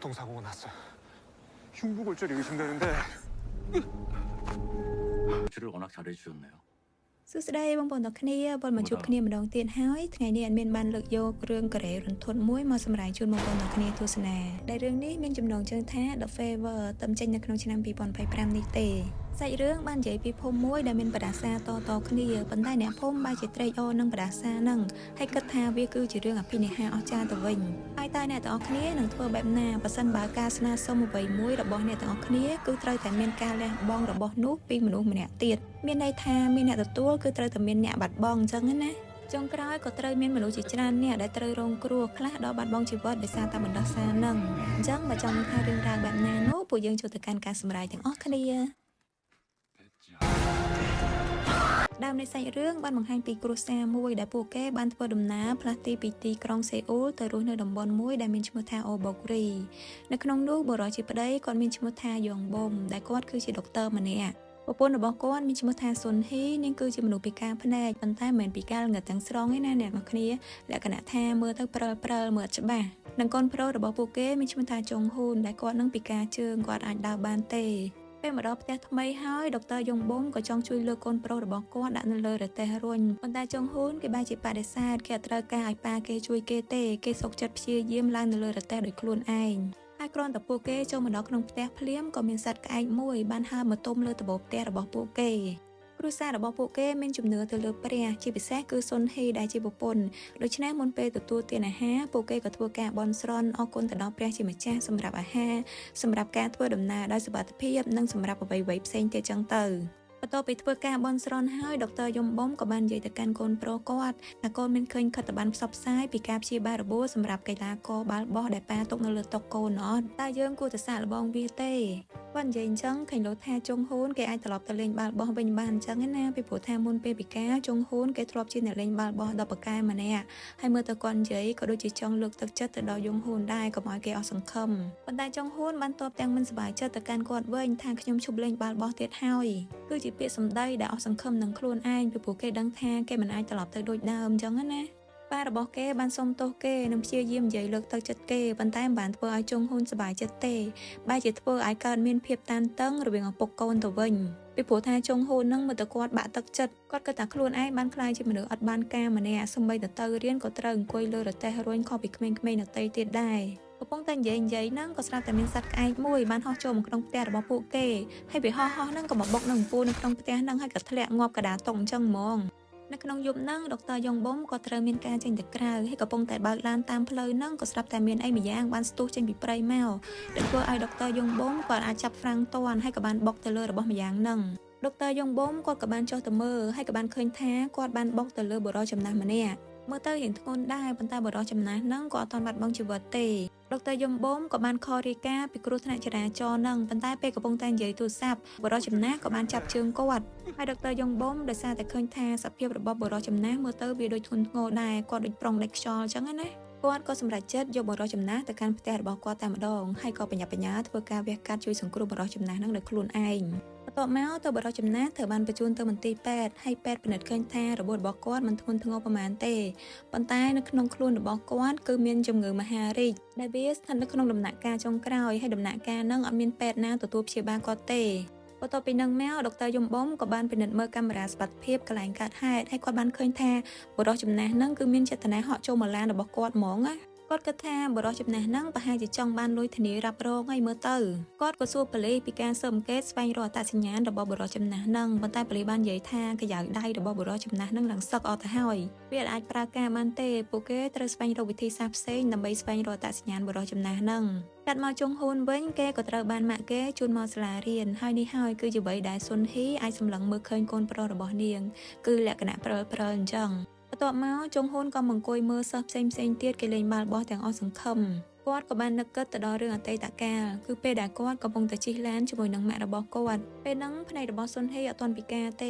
교통사고가 났어요. 흉부골절이 의심되는데. 주를 워낙 잘해주셨네요. សួស្តីបងប្អូនទាំងគ្នាវិលមកជួបគ្នាម្ដងទៀតហើយថ្ងៃនេះអត់មានបានលើកយករឿងកូរ៉េរន្ធត់មួយមកសម្ដែងជូនបងប្អូនទាំងគ្នាទស្សនាដែលរឿងនេះមានចំណងជើងថា The Favor តឹមចេញនៅក្នុងឆ្នាំ 2025 នេះទេសាច់រឿងបាននិយាយពីភូមិមួយដែលមានបដាសាតគ្នាប៉ុន្តែអ្នកភូមិបែរជាត្រេកអរនឹងបដាសានឹងហើយគិតថាវាគឺជារឿងអភិនិហាអស្ចារ្យទៅវិញហើយតើអ្នកទាំងអស់គ្នានឹងធ្វើបែបណាបើសិនបើការស្នើសុំអ្វីមួយរបស់អ្នកទាំងអស់គ្នាគឺត្រូវតែមានការលះបង់របស់នោះពីមនុស្សម្នាក់ទៀតមានន័យថាមានអ្នកទទួលគឺត្រូវតែមានអ្នកបាត់បង់អញ្ចឹងណាចុងក្រោយក៏ត្រូវមានមនុស្សជាច្រើនអ្នកដែលត្រូវរងគ្រោះខ្លះដល់បាត់បង់ជីវិតដោយសារតែបណ្ដោះសារនឹងអញ្ចឹងបើចង់ដឹងថារឿងរ៉ាវបែបណានោះពួកយើងចូលទៅកាន់ការសម្ដែងទាំងអស់គ្នាដើមនៃសាច់រឿងបានបង្ហាញពីគ្រួសារមួយដែលពួកគេបានធ្វើដំណើរផ្លាស់ទីពីទីក្រុងសេអ៊ូលទៅរស់នៅតំបន់មួយដែលមានឈ្មោះថាអូបូករីនៅក្នុងនោះបុរសជាប្តីគាត់មានឈ្មោះថាយ៉ងបុំដែលគាត់គឺជាដុកទ័រម្នាក់ប្រពន្ធរបស់គាត់មានឈ្មោះថាស៊ុនហ៊ីនាងគឺជាមនុស្សពិការភ្នែកប៉ុន្តែមិនមែនពិការល្ងឹតទាំងស្រុងទេណាអ្នកនរគ្នាលក្ខណៈថាមើលទៅព្រិលមើលច្បាស់និងកូនប្រុសរបស់ពួកគេមានឈ្មោះថាចុងហ៊ូនដែលគាត់នឹងពិការជើងគាត់អាចដើរបានទេពេលមកដល់ផ្ទះថ្មីហើយដុកទ័រយ៉ុងបុំក៏ចង់ជួយលើកកូនប្រុសរបស់គាត់ដាក់នៅលើរទេះរុញប៉ុន្តែចុងហ៊ូនគេបែរជាបដិសេធគេអត់ត្រូវការឲ្យប៉ាគេជួយគេទេគេសុកចិត្តព្យាយាមឡើងនៅលើរទេះដោយខ្លួនឯងហើយគ្រាន់តែពួកគេចូលមកដល់ក្នុងផ្ទះភ្លាមក៏មានសត្វក្អែកមួយបានហើរមកទុំលើដំបូលផ្ទះរបស់ពួកគេគ្រួសាររបស់ពួកគេមានជំនឿទៅលើព្រះជាពិសេសគឺស៊ុនហ៊ីដែលជាប្រពន្ធដូច្នេះមុនពេលទទួលទានអាហារពួកគេក៏ធ្វើការបន់ស្រន់អរគុណទៅដល់ព្រះជាម្ចាស់សម្រាប់អាហារសម្រាប់ការធ្វើដំណើរដោយសុវត្ថិភាពនិងសម្រាប់អ្វីៗផ្សេងទៀតចឹងទៅបន្ទាប់ពីធ្វើការបន់ស្រន់ហើយដុកទ័រយ៉ុំបុំក៏បាននិយាយទៅកាន់កូនប្រុសគាត់ថាកូនមានឃើញខិត្តប័ណ្ណផ្សព្វផ្សាយពីការព្យាបាលរបួសសម្រាប់កីឡាករបាល់បោះដែលប៉ាទុកនៅលើតុកូនអត់តើយើងគួរតែសាកល្បងវាទេគាត់និយាយអញ្ចឹងឃើញលោកថាចុងហ៊ូនគេអាចត្រឡប់ទៅលេងបាល់បោះវិញបានអញ្ចឹងណាពីព្រោះថាមុនពេលពិការចុងហ៊ូនគេធ្លាប់ជាអ្នកលេងបាល់បោះដល់ប៉ាកែម្នាក់ហើយមើលទៅគាត់និយាយក៏ដូចជាចង់លើកទឹកចិត្តទៅដល់យ៉ុងហ៊ូនដែរកុំឲ្យគេអស់សង្ឃឹមប៉ុន្តែចុងហ៊ូនបានតបទាំងមិនសប្បាយចិត្តទៅកាន់គាត់វិញថាខ្ញុំឈប់លេងបាល់បោះទៀតហើយគឺជាពាក្យសម្ដីដែលអស់សង្ឃឹមនឹងខ្លួនឯងពីព្រោះគេដឹងថាគេមិនអាចត្រឡប់ទៅដូចដើមអញ្ចឹងណាប៉ារបស់គេបានសុំទោសគេនិងព្យាយាមនិយាយលើកទឹកចិត្តគេប៉ុន្តែមិនបានធ្វើឲ្យចុងហ៊ុនសប្បាយចិត្តទេបែរជាធ្វើឲ្យកើតមានភាពតានតឹងរវាងឪពុកកូនទៅវិញពីព្រោះថាចុងហ៊ុននឹងមើលទៅគាត់បាក់ទឹកចិត្តគាត់គិតថាខ្លួនឯងបានខ្លាយជាមនុស្សអត់បានការម្នាក់សម្បីតែទៅរៀនក៏ត្រូវអង្គុយលើរទេះរុញខុសពីក្មេងៗដទៃទៀតដែរកំពុងតែនិយាយហ្នឹងក៏ស្រាប់តែមានសត្វក្អែកមួយបានហោះចូលមកក្នុងផ្ទះរបស់ពួកគេហើយវាហោះហ្នឹងក៏មកបុកនឹងអំពូលនៅក្នុងផ្ទះហ្នឹងហើយក៏ធ្លាក់ងាប់កដាតុងអញ្ចឹងហ្មងនៅក្នុងយប់ហ្នឹងដុកទ័រយ៉ុងបុំក៏ត្រូវមានការចេញទៅក្រៅហើយកំពុងតែបើកឡានតាមផ្លូវហ្នឹងក៏ស្រាប់តែមានអីម្យ៉ាងបានស្ទុះចេញពីព្រៃមកដែលធ្វើឲ្យដុកទ័រយ៉ុងបុំគាត់អាចចាប់ហ្វ្រាំងតាន់ហើយក៏បានបុកទៅលើរបស់ម្យ៉ាងហ្នឹងដុកទ័រយ៉ុងបុំគាត់ក៏បានចុះទៅមើលហើយក៏បានឃើញថាគាត់បានបុកទៅលើបុរសចំណាស់ម្នាក់មើលទៅយ៉ាងធ្ងន់ដែរប៉ុន្តែបុរសចំណាស់ហ្នឹងក៏អត់ទាន់បាត់បង់ជីវិតទេដុកទ័រយ៉ុំបុំក៏បានខលរាយការណ៍ពីគ្រោះថ្នាក់ចរាចរណ៍ហ្នឹងប៉ុន្តែពេលកំពុងតែនិយាយទូរស័ព្ទបុរសចំណាស់ក៏បានចាប់ជើងគាត់ហើយដុកទ័រយ៉ុំបុំដោយសារតែឃើញថាសភាពរបស់បុរសចំណាស់មើលទៅវាដូចធ្ងន់ធ្ងរដែរគាត់ដូចប្រុងដាច់ខ្យល់អញ្ចឹងណាគាត់ក៏សម្រេចចិត្តយកបុរសចំណាស់ទៅកាន់ផ្ទះរបស់គាត់តែម្ដងហើយក៏បញ្ញាបញ្ញាធ្វើការវះកាត់ជួយសង្គ្រោះបុរសចំណាស់ហ្នឹងដោយខ្លួនឯងបន្ទាប់មកទៅបុរសចំណាស់ត្រូវបានបញ្ជូនទៅមន្ទីរពេទ្យហើយពេទ្យពិនិត្យឃើញថារបួសរបស់គាត់មិនធ្ងន់ធ្ងរប៉ុន្មានទេប៉ុន្តែនៅក្នុងខ្លួនរបស់គាត់គឺមានជំងឺមហារីកដែលវាស្ថិតនៅក្នុងដំណាក់កាលចុងក្រោយហើយដំណាក់កាលហ្នឹងអត់មានពេទ្យណាទទួលព្យាបាលគាត់ទេបន្ទាប់ពីនឹងមកដុកទ័រយ៉ុំបុំក៏បានពិនិត្យមើលកាមេរ៉ាសុវត្ថិភាពកន្លែងកើតហេតុហើយគាត់បានឃើញថាបុរសចំណាស់ហ្នឹងគឺមានចេតនាហក់ចូលមកឡានរបស់គាត់ហ្មងណាគាត់គិតថាបុរសចំណាស់ហ្នឹងប្រហែលជាចង់បានលុយធានារ៉ាប់រងឲ្យមើលទៅគាត់ក៏សួរប៉ូលីសពីការស៊ើបអង្កេតស្វែងរកអត្តសញ្ញាណរបស់បុរសចំណាស់ហ្នឹងប៉ុន្តែប៉ូលីសបាននិយាយថាកាយ៉ៅដៃរបស់បុរសចំណាស់ហ្នឹងឡើងសឹកអត់ទៅហើយវាអាចប្រើការបានទេពួកគេត្រូវស្វែងរកវិធីសាស្ត្រផ្សេងដើម្បីស្វែងរកអត្តសញ្ញាណបុរសចំណាស់ហ្នឹងកាត់មកចុងហ៊ូនវិញគេក៏ត្រូវបានម៉ាក់គេជូនមកសាលារៀនហើយនេះហើយគឺជាអ្វីដែលស៊ុនហ៊ីអាចសម្លឹងមើលឃើញកូនប្រុសរបស់នាងគឺលក្ខណៈព្រិលអញ្ចឹងបន្ទាប់មកចុងហ៊ុនក៏មកអង្គុយមើលសិស្សផ្សេងទៀតគេលេងបាល់បោះទាំងអស់សង្ឃឹមគាត់ក៏បាននឹកគិតទៅដល់រឿងអតីតកាលគឺពេលដែលគាត់កំពុងតែជិះឡានជាមួយនឹងម៉ាក់របស់គាត់ពេលហ្នឹងផ្នែករបស់ស៊ុនហ៊ីអត់ទាន់ពិការទ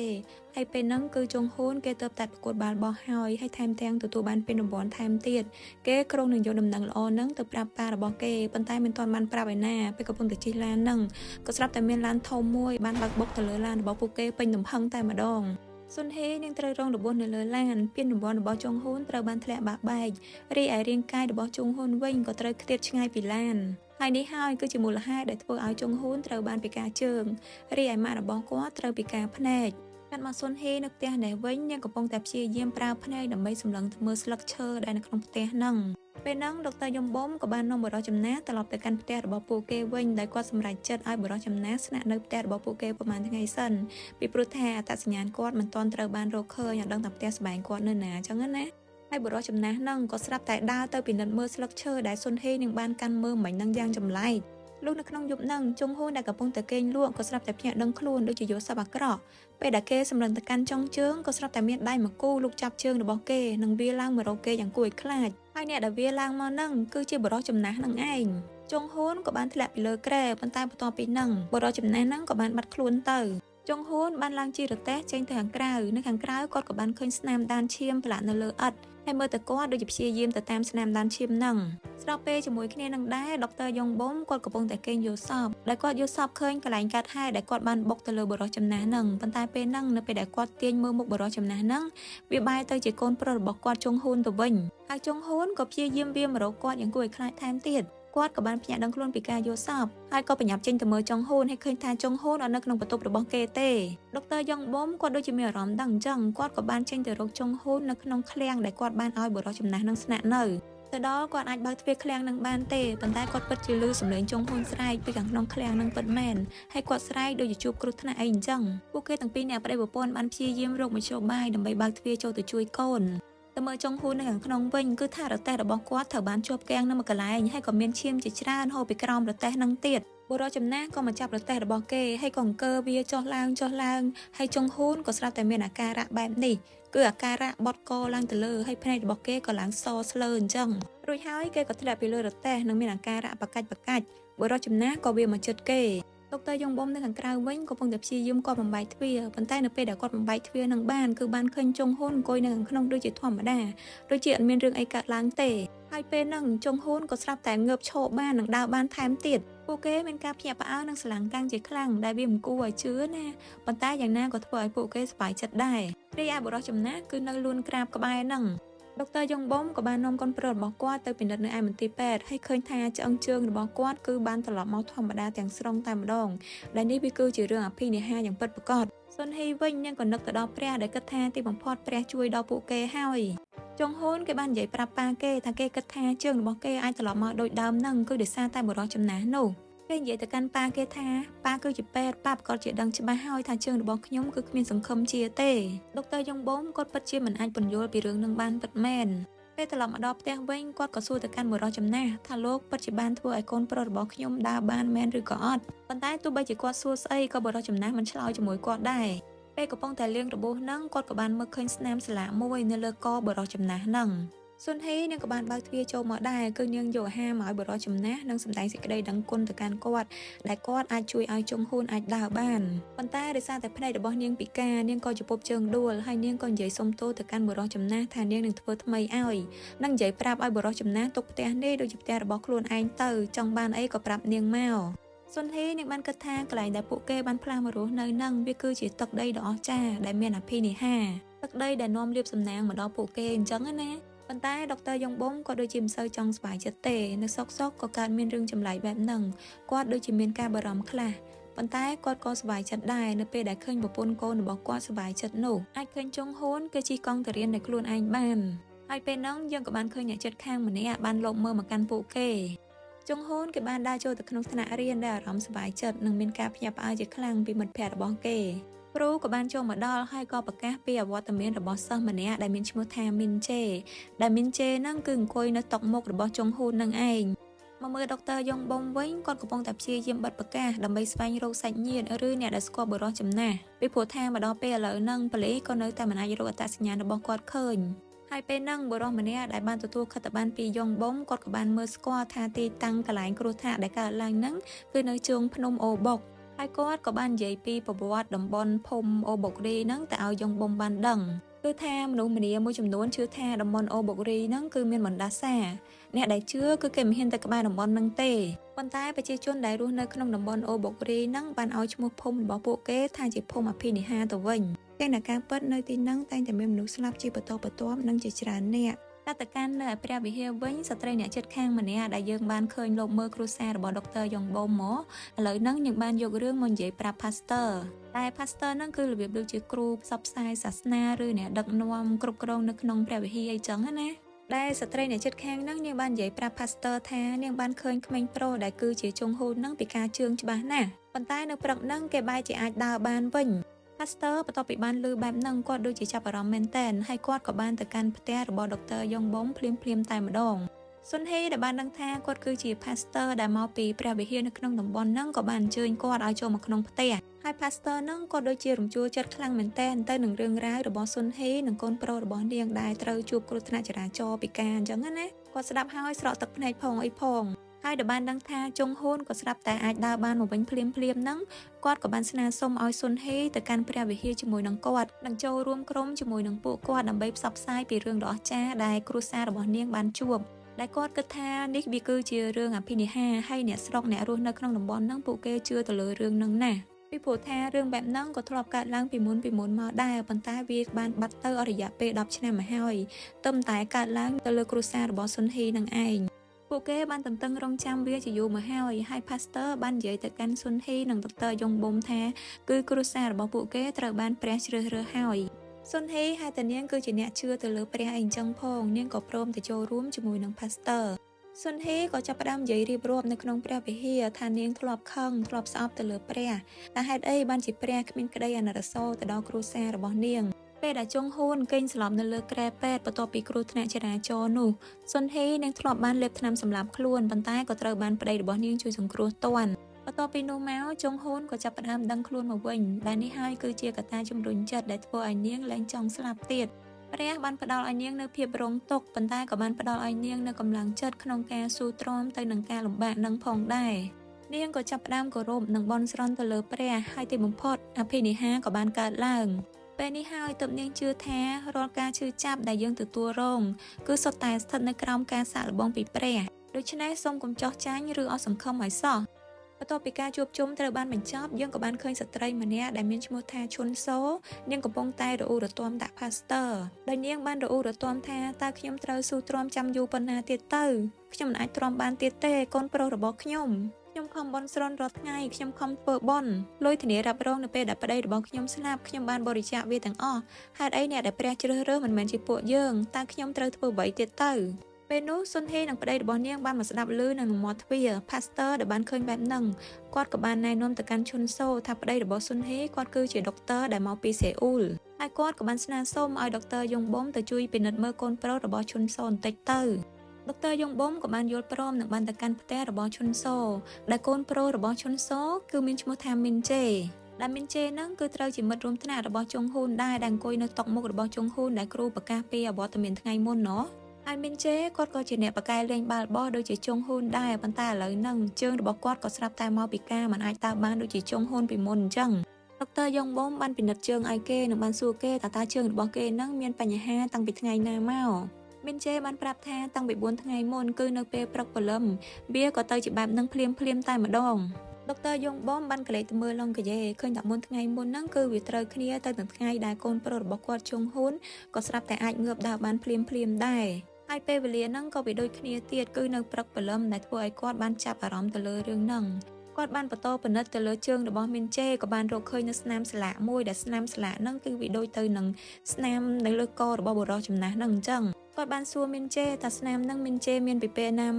េហើយពេលហ្នឹងគឺចុងហ៊ុនគេទៅតែប្រកួតបាល់បោះហើយថែមទាំងទទួលបានពានរង្វាន់ថែមទៀតគេក្រុងនឹងយកដំណឹងល្អហ្នឹងទៅប្រាប់ប៉ារបស់គេប៉ុន្តែមិនទាន់បានប្រាប់ឯណាពេលកំពុងតែជិះឡានហ្នឹងក៏ស្រាប់តែមានឡានធំមួយបានបើកបុកទៅលើឡានរបស់ពួកគេពេញទំហឹងតែម្ដងស៊ុនហ៊ីនឹងត្រូវរងរបួសនៅលើឡានពានរង្វាន់របស់ចុងហ៊ុនត្រូវបានធ្លាក់បាក់បែករីឯរាងកាយរបស់ចុងហ៊ុនវិញក៏ត្រូវឃ្លាតឆ្ងាយពីឡានហ ហើយនេះហើយគឺជាមូលហេតុដែលធ្វើឲ្យចុងហ៊ូនត្រូវបានពិការជើងរីឯម៉ាក់របស់គាត់ត្រូវពិការភ្នែកកាត់មកស៊ុនហេនៅផ្ទះនេះវិញនាងកំពុងតែព្យាយាមប្រើភ្នែកដើម្បីសម្លឹងមើលស្លឹកឈើដែលនៅក្នុងផ្ទះហ្នឹងពេលហ្នឹងដុកទ័រយំបំក៏បាននាំបរិសុទ្ធចំណាស់ត្រឡប់ទៅកាន់ផ្ទះរបស់ពួកគេវិញដោយគាត់សម្រេចចិត្តឲ្យបរិសុទ្ធចំណាស់ស្នាក់នៅផ្ទះរបស់ពួកគេប្រហែលថ្ងៃសិនពីព្រោះថាអត្តសញ្ញាណគាត់មិនទាន់ត្រូវបានរកឃើញឲ្យដឹងថាផ្ទះសម្បែងគាត់នៅណាអញ្ចឹងណាហើយបរិសុទ្ធចំណាស់ហ្នឹងក៏ស្រាប់តែដើរទៅពិនិត្យមើលស្លឹកឈើដែលស៊ុនហេនឹងបានកាន់មើលមិញហ្នឹងយ៉ាងចម្លែកលោកនៅក្នុងយប់ហ្នឹងចុងហ៊ូនដែលកំពុងតែគេងលក់ក៏ស្រាប់តែភ្ញាក់ដឹងខ្លួនដូចជាយល់សប្បុអាក្រក់ពេលដែលគេសម្លឹងទៅកាន់ចុងជើងក៏ស្រាប់តែមានដៃមកគូលោកចាប់ជើងរបស់គេនិងវាឡើងមករកគេយ៉ាងគួរឲ្យខ្លាចហើយអ្នកដែលវាឡើងមកហ្នឹងគឺជាបរិសុទ្ធចំណាស់ហ្នឹងឯងចុងហ៊ូនក៏បានធ្លាក់ពីលើគ្រែប៉ុន្តែបន្ទាប់ពីហ្នឹងបរិសុទ្ធចំណាស់ហ្នឹងក៏បានបាត់ខ្លួនទៅចុងហ៊ូនបានឡើងជិះរទេះចេញទៅខាងក្រៅនៅខាងក្រៅគាត់ក៏បានឃើញស្នាមដានឈាមប្រឡាក់នៅលើឥដ្ឋហើយមើលទៅគាត់ដូចជាព្យាយាមទៅតាមស្នាមដានឈាមហ្នឹងស្របពេលជាមួយគ្នានឹងដែរដុកទ័រយ៉ុងប៊ុំគាត់កំពុងតែគេងយល់សពដែលគាត់យល់សពឃើញកន្លែងកាត់ហែដែលគាត់បានបុកទៅលើបរិសុទ្ធចំណាស់ហ្នឹងប៉ុន្តែពេលហ្នឹងនៅពេលដែលគាត់ទាញមើលមុខបរិសុទ្ធចំណាស់ហ្នឹងវាបែរទៅជាកូនប្រុសរបស់គាត់ចុងហ៊ូនទៅវិញហើយចុងហ៊ូនក៏ព្យាយាមវាមករកគាត់យ៉ាងគួរឲ្យខ្លាចថែមទៀតគាត់ក៏បានភ្ញាក់ដឹងខ្លួនពីការយល់សពហើយក៏បញ្ញាប់ចេញទៅមើលចុងហ៊ូនហើយឃើញថាចុងហ៊ូនអត់នៅក្នុងបន្ទប់របស់គេទេដុកទ័រយ៉ុងប៊ុំគាត់ដូចជាមានអារម្មណ៍ដឹងអញ្ចឹងគាត់ក៏បានចេញទៅរកចុងហ៊ូននៅក្នុងឃ្លាំងដែលគាត់បានឲ្យបរិសុទ្ធចំណាស់នឹងស្នាក់នៅទៅដល់គាត់អាចបើកទ្វារឃ្លាំងនឹងបានទេប៉ុន្តែគាត់ពិតជាឮសំឡេងចុងហ៊ូនស្រែកពីខាងក្នុងឃ្លាំងនឹងពិតមែនហើយគាត់ស្រែកដូចជាជួបគ្រោះថ្នាក់អីអញ្ចឹងពួកគេទាំងពីរអ្នកប្តីប្រពន្ធបានព្យាយាមរកមធ្យោបាយដើម្បីបើកទ្វារចូលទៅជួយកូនតែមើលចុងហ៊ូននៅខាងក្នុងវិញគឺថារទេះរបស់គាត់ត្រូវបានជាប់គាំងនៅមួយកន្លែងហើយក៏មានឈាមជាច្រើនហូរពីក្រោមរទេះនឹងទៀតបុរសចំណាស់ក៏មកចាប់រទេះរបស់គេហើយក៏អង្គើវាចុះឡើងហើយចុងហ៊ូនក៏ស្រាប់តែមានអាការៈបែបនេះគឺអាការៈបត់កឡើងទៅលើហើយភ្នែករបស់គេក៏ឡើងសស្លើអញ្ចឹងរួចហើយគេក៏ធ្លាក់ពីលើរទេះនិងមានអាការៈបកាច់បុរសចំណាស់ក៏វាមកជិតគេដុកទ័រយ៉ុងប៊ុំនៅខាងក្រៅវិញកំពុងតែព្យាយាមគាត់បំបែកទ្វារប៉ុន្តែនៅពេលដែលគាត់បំបែកទ្វារនឹងបានគឺបានឃើញចុងហ៊ុនអង្គុយនៅខាងក្នុងដូចជាធម្មតាដូចជាអត់មានរឿងអីកើតឡើងទេហើយពេលហ្នឹងចុងហ៊ុនក៏ស្រាប់តែងើបឈរបាននិងដើរបានថែមទៀតពួកគេមានការភ្ញាក់ផ្អើលនិងស្រឡាំងកាំងជាខ្លាំងដែលវាមិនគួរឲ្យជឿណាប៉ុន្តែយ៉ាងណាក៏ធ្វើឲ្យពួកគេសប្បាយចិត្តដែររីឯបុរសចំណាស់គឺនៅលួនក្រាបក្បែរហ្នឹងដុកទ័រយ៉ុងប៊ុំក៏បាននាំកូនប្រុសរបស់គាត់ទៅពិនិត្យនៅឯមន្ទីរពេទ្យហើយឃើញថាឆ្អឹងជើងរបស់គាត់គឺបានត្រឡប់មកធម្មតាទាំងស្រុងតែម្ដងដែលនេះវាគឺជារឿងអភិនិហាយ៉ាងពិតប្រាកដស៊ុនហេវិញនាងក៏នឹកទៅដល់ព្រះដែលគិតថាទីបំផុតព្រះជួយដល់ពួកគេហើយចុងហ៊ូនគេបាននិយាយប្រាប់ប៉ាគេថាគេគិតថាជើងរបស់គេអាចត្រឡប់មកដូចដើមហ្នឹងគឺដោយសារតែបុរសចំណាស់នោះគេនិយាយទៅកាន់ប៉ាគេថាប៉ាគឺជាពេទ្យប៉ាប្រកាសជាដឹងច្បាស់ហើយថាជើងរបស់ខ្ញុំគឺគ្មានសង្ឃឹមជាទេដុកទ័រយ៉ុងប៊ុំគាត់ពិតជាមិនអាចពន្យល់ពីរឿងនឹងបានពិតមែនពេលត្រឡប់មកដល់ផ្ទះវិញគាត់ក៏សួរទៅកាន់បុរសចំណាស់ថាលោកពិតជាបានធ្វើឲ្យកូនប្រុសរបស់ខ្ញុំដើរបានមែនឬក៏អត់ប៉ុន្តែទោះបីជាគាត់សួរស្អីក៏បុរសចំណាស់មិនឆ្លើយជាមួយគាត់ដែរពេលកំពុងតែលាងរបួសហ្នឹងគាត់ក៏បានមើលឃើញស្នាមស្លាកមួយនៅលើកបុរសចំណាស់ហ្នឹងស៊ុនហេនាងក៏បានបើកទ្វារចូលមកដែរគឺនាងយកអាហារមកឲ្យបុរសចំណាស់និងសម្ដែងសេចក្តីដឹងគុណទៅកាន់គាត់ដែលគាត់អាចជួយឲ្យចុងហ៊ូនអាចដើរបានប៉ុន្តែដោយសារតែភ្នែករបស់នាងពិការនាងក៏ជប៉ុបជើងដួលហើយនាងក៏និយាយសុំទោសទៅកាន់បុរសចំណាស់ថានាងនឹងធ្វើថ្មីឲ្យនិងនិយាយប្រាប់ឲ្យបុរសចំណាស់ទុកផ្ទះនេះដូចជាផ្ទះរបស់ខ្លួនឯងទៅចង់បានអីក៏ប្រាប់នាងមកស៊ុនហេនាងបានគិតថាកន្លែងដែលពួកគេបានផ្លាស់មករស់នៅនឹងវាគឺជាទឹកដីដ៏អស្ចារ្យដែលមានអភិនិហាទឹកដីដែលនាំលាភសំណាងមកដល់ពួកគេអញ្ចឹងណាប៉ុន្តែដុកទ័រយ៉ុងប៊ុំក៏ដូចជាមិនសូវចង់ស្បាយចិត្តទេនៅសុកក៏កើតមានរឿងចម្លែកបែបហ្នឹងគាត់ដូចជាមានការបារម្ភខ្លះប៉ុន្តែគាត់ក៏សប្បាយចិត្តដែរនៅពេលដែលឃើញប្រពន្ធកូនរបស់គាត់សប្បាយចិត្តនោះអាចឃើញចុងហ៊ូនគឺជិះកង់ទៅរៀនដោយខ្លួនឯងបានហើយពេលហ្នឹងយើងក៏បានឃើញអ្នកចិត្តខាងម្នាក់បានលបមើលមកកាន់ពួកគេចុងហ៊ូនគេបានដើរចូលទៅក្នុងថ្នាក់រៀនដោយអារម្មណ៍សប្បាយចិត្តនិងមានការភ្ញាក់ផ្អើលជាខ្លាំងពីមិត្តភ័ក្តិរបស់គេគ្រូក៏បានចូលមកដល់ហើយក៏ប្រកាសពីអវត្តមានរបស់សិស្សម្នាក់ដែលមានឈ្មោះថាមីនជេដែលមីនជេហ្នឹងគឺអង្គុយនៅតុមុខរបស់ចុងហ៊ូននឹងឯងមកមើលដុកទ័រយ៉ុងប៊ុំវិញគាត់កំពុងតែព្យាយាមបិទប្រកាសដើម្បីស្វែងរកសាច់ញាតិឬអ្នកដែលស្គាល់បុរសចំណាស់ពីព្រោះថាមកដល់ពេលឥឡូវហ្នឹងប៉ូលីសក៏នៅតែមិនអាចរកអត្តសញ្ញាណរបស់គាត់ឃើញហើយពេលហ្នឹងបុរសម្នាក់ដែលបានទទួលខិត្តប័ណ្ណពីយ៉ុងប៊ុំគាត់ក៏បានមើលស្គាល់ថាទីតាំងកន្លែងគ្រោះថ្នាក់ដែលកើតឡើងហ្នឹងគឺនៅជើងភ្នំអូបុកហើយគាត់ក៏បាននិយាយពីប្រវត្តិតំបន់ភូមិអូបុករីហ្នឹងទៅឲ្យយ៉ុងប៊ុំបានដឹងគឺថាមនុស្សម្នាមួយចំនួនជឿថាតំបន់អូបុករីហ្នឹងគឺមានបណ្ដាសាអ្នកដែលជឿគឺគេមិនហ៊ានទៅក្បែរតំបន់ហ្នឹងទេប៉ុន្តែប្រជាជនដែលរស់នៅក្នុងតំបន់អូបុករីហ្នឹងបានឲ្យឈ្មោះភូមិរបស់ពួកគេថាជាភូមិអភិនិហាទៅវិញតែនៅការពិតនៅទីហ្នឹងតែងតែមានមនុស្សស្លាប់ជាបន្តបន្ទាប់និងជាច្រើនអ្នក កាតកម្មនៅឯព្រះវិហារវិញស្ត្រីអ្នកជិតខាងម្នាក់ដែលយើងបានឃើញលោកមើលគ្រួសាររបស់ដុកទ័រយ៉ងបូមមកឥឡូវហ្នឹងយើងបានយករឿងមកនិយាយប្រាប់ Pastor តែ Pastor ហ្នឹងគឺរបៀបដូចជាគ្រូផ្សព្វផ្សាយសាសនាឬអ្នកដឹកនាំគ្រប់គ្រងនៅក្នុងព្រះវិហារអីចឹងណាដែលស្ត្រីអ្នកជិតខាងហ្នឹងនាងបាននិយាយប្រាប់ Pastor ថានាងបានឃើញក្មេងប្រុសដែលគឺជាជងហ៊ូនហ្នឹងពីការជឿងច្បាស់ណាស់ប៉ុន្តែនៅព្រឹកហ្នឹងគេបែរជាអាចដើរបានវិញPastor បន្ទាប់ពីបានឮបែបហ្នឹងគាត់ដូចជាចាប់អារម្មណ៍មែនទែនហើយគាត់ក៏បានទៅកាន់ផ្ទះរបស់ដុកទ័រយ៉ងបូមភ្លាមតែម្ដងសុនហេដែលបានដឹងថាគាត់គឺជា Pastor ដែលមកពីព្រះវិហារនៅក្នុងតំបន់ហ្នឹងក៏បានអញ្ជើញគាត់ឲ្យចូលមកក្នុងផ្ទះហើយ Pastor ហ្នឹងក៏ដូចជារំជួលចិត្តខ្លាំងមែនទែនទៅនឹងរឿងរ៉ាវរបស់សុនហេនិងកូនប្រុសរបស់នាងដែលត្រូវជួបគ្រោះថ្នាក់ចរាចរណ៍ពីការអញ្ចឹងណាគាត់ស្ដាប់ហើយស្រក់ទឹកភ្នែកផងអីផងហើយដែលបានដឹងថាជងហ៊ូនក៏ស្រាប់តែអាចដើរបានមកវិញភ្លាមហ្នឹងគាត់ក៏បានស្នើសុំឲ្យសុនហេទៅកាន់ព្រះវិហារជាមួយនឹងគាត់និងចូលរួមក្រុមជាមួយនឹងពួកគាត់ដើម្បីផ្សព្វផ្សាយពីរឿងដ៏អស្ចារ្យដែលគ្រួសាររបស់នាងបានជួបដែលគាត់គិតថានេះវាគឺជារឿងអភិនិហាហើយអ្នកស្រុកអ្នករស់នៅក្នុងតំបន់ហ្នឹងពួកគេជឿទៅលើរឿងហ្នឹងណាស់ពីព្រោះថារឿងបែបហ្នឹងក៏ធ្លាប់កើតឡើងពីមុនមកដែរប៉ុន្តែវាបានបាត់ទៅអស់រយៈពេល10ឆ្នាំមកហើយទើបតែកើតឡើងទៅលើគ្រួសាររបស់សុនហេនឹងឯងពួកគេបានតន្ទឹងរង់ចាំវាជាយូរមកហើយ Pastor បាននិយាយទៅកាន់សុនហេនិងដុកទ័រយ៉ងបូមថាគឺគ្រួសាររបស់ពួកគេត្រូវបានព្រះជ្រើសរើសហើយសុនហេហើយតានាងគឺជាអ្នកជឿទៅលើព្រះអីចឹងផងនាងក៏ព្រមទៅចូលរួមជាមួយនឹង Pastor សុនហេក៏ចាប់ផ្ដើមនិយាយរៀបរាប់នៅក្នុងព្រះវិហារថានាងធ្លាប់ខឹងធ្លាប់ស្អប់ទៅលើព្រះតែហេតុអីបានជាព្រះគ្មានក្តីអាណិតអាសូរទៅដល់គ្រួសាររបស់នាងពេលដែលជងហ៊ូនកេងស្លាប់នៅលើគ្រែពេទ្យបន្ទាប់ពីគ្រោះថ្នាក់ចរាចរណ៍នោះសុនហេនាងធ្លាប់បានលេបថ្នាំសម្លាប់ខ្លួនប៉ុន្តែក៏ត្រូវបានប្តីរបស់នាងជួយសង្គ្រោះទាន់បន្ទាប់ពីនោះមកជងហ៊ូនក៏ចាប់ផ្ដើមដឹងខ្លួនមកវិញដែលនេះហើយគឺជាកត្តាជំរុញចិត្តដែលធ្វើឲ្យនាងលែងចង់ស្លាប់ទៀតព្រះបានផ្ដល់ឲ្យនាងនៅភាពរងទុក្ខប៉ុន្តែក៏បានផ្ដល់ឲ្យនាងនៅកម្លាំងចិត្តក្នុងការស៊ូទ្រាំទៅនឹងការលំបាកនឹងផងដែរនាងក៏ចាប់ផ្ដើមគោរពនិងបន់ស្រន់ទៅលើព្រះហើយទីបំផុតអភិនិហាក៏បានកើតឡើងពេលនេះហើយទើបនាងជឿថារាល់ការឈឺចាប់ដែលយើងទទួលរងគឺសុទ្ធតែស្ថិតនៅក្រោមការសាកល្បងពីព្រះដូច្នេះសូមកុំចោះចាញ់ឬអស់សង្ឃឹមឲ្យសោះបន្ទាប់ពីការជួបជុំត្រូវបានបញ្ចប់យើងក៏បានឃើញស្ត្រីម្នាក់ដែលមានឈ្មោះថាឈុនសូនាងកំពុងតែរអ៊ូរទាំដាក់ Pastor ដោយនាងបានរអ៊ូរទាំថាតើខ្ញុំត្រូវស៊ូទ្រាំចាំយូរប៉ុណ្ណាទៀតទៅខ្ញុំមិនអាចទ្រាំបានទៀតទេកូនប្រុសរបស់ខ្ញុំខំបន់ស្រន់រាល់ថ្ងៃខ្ញុំខំធ្វើបន់លុយធានារ៉ាប់រងនៅពេលដែលប្តីរបស់ខ្ញុំស្លាប់ខ្ញុំបានបរិច្ចាគវាទាំងអស់ហេតុអីអ្នកដែលព្រះជ្រើសរើសមិនមែនជាពួកយើងតើខ្ញុំត្រូវធ្វើអ្វីទៀតទៅពេលនោះសុនហេនិងប្តីរបស់នាងបានមកស្ដាប់ឮនៅមាត់ទ្វារ Pastor ដែលបានឃើញបែបហ្នឹងគាត់ក៏បានណែនាំទៅកាន់ឈុនសូថាប្តីរបស់សុនហេគាត់គឺជាដុកទ័រដែលមកពីសេអ៊ូលហើយគាត់ក៏បានស្នើសុំឲ្យដុកទ័រយ៉ងបូមទៅជួយពិនិត្យមើលកូនប្រុសរបស់ឈុនសូបន្តិចទៅដុកទ័រយ៉ងបូមក៏បានយល់ព្រមនិងបានទៅកាន់ផ្ទះរបស់ឈុនសូដែលកូនប្រុសរបស់ឈុនសូគឺមានឈ្មោះថាមីនជេដែលមីនជេហ្នឹងគឺត្រូវជាមិត្តរួមថ្នាក់របស់ជុងហ៊ូនដែរដែលអង្គុយនៅតុមុខរបស់ជុងហ៊ូនដែលគ្រូប្រកាសពីអវត្តមានថ្ងៃមុនណោះហើយមីនជេគាត់ក៏ជាអ្នកបកកែលេងបាល់បោះដូចជាជុងហ៊ូនដែរប៉ុន្តែឥឡូវហ្នឹងជើងរបស់គាត់ក៏ស្រាប់តែមកពីការមិនអាចដើរបានដូចជាជុងហ៊ូនពីមុនអញ្ចឹងដុកទ័រយ៉ងបូមបានពិនិត្យជើងឲ្យគេនិងបានសួរគេតើជើងរបស់គេហ្នឹងមានបញ្ហាតាំងពីថ្ងៃណាមកមីនជេបានប្រាប់ថាតាំងពី4ថ្ងៃមុនគឺនៅពេលព្រឹកព្រលឹមវាក៏ទៅជាបែបហ្នឹងភ្លាមតែម្ដងដុកទ័រយ៉ងបូមបានកលេចទៅមើលឡុងកាយេឃើញថា4ថ្ងៃមុនហ្នឹងគឺវាត្រូវគ្នាទៅនឹងថ្ងៃដែលកូនប្រុសរបស់គាត់ជុងហ៊ូនក៏ស្រាប់តែអាចងើបដើរបានភ្លាមដែរហើយពេលវេលាហ្នឹងក៏វាដូចគ្នាទៀតគឺនៅព្រឹកព្រលឹមដែលធ្វើឲ្យគាត់បានចាប់អារម្មណ៍ទៅលើរឿងហ្នឹងគាត់បានបន្តពិនិត្យទៅលើជើងរបស់មីនជេក៏បានរកឃើញនៅស្នាមស្លាកមួយដែលស្នាមស្លាកហ្នឹងគឺវាដូចទៅនឹងស្នាមនៅលើករបស់បុរសចំណាស់ហ្នឹងអញ្ចឹងគាត់បានសួរមីនជេថាស្នាមហ្នឹងមីនជេមានពីពេលណាម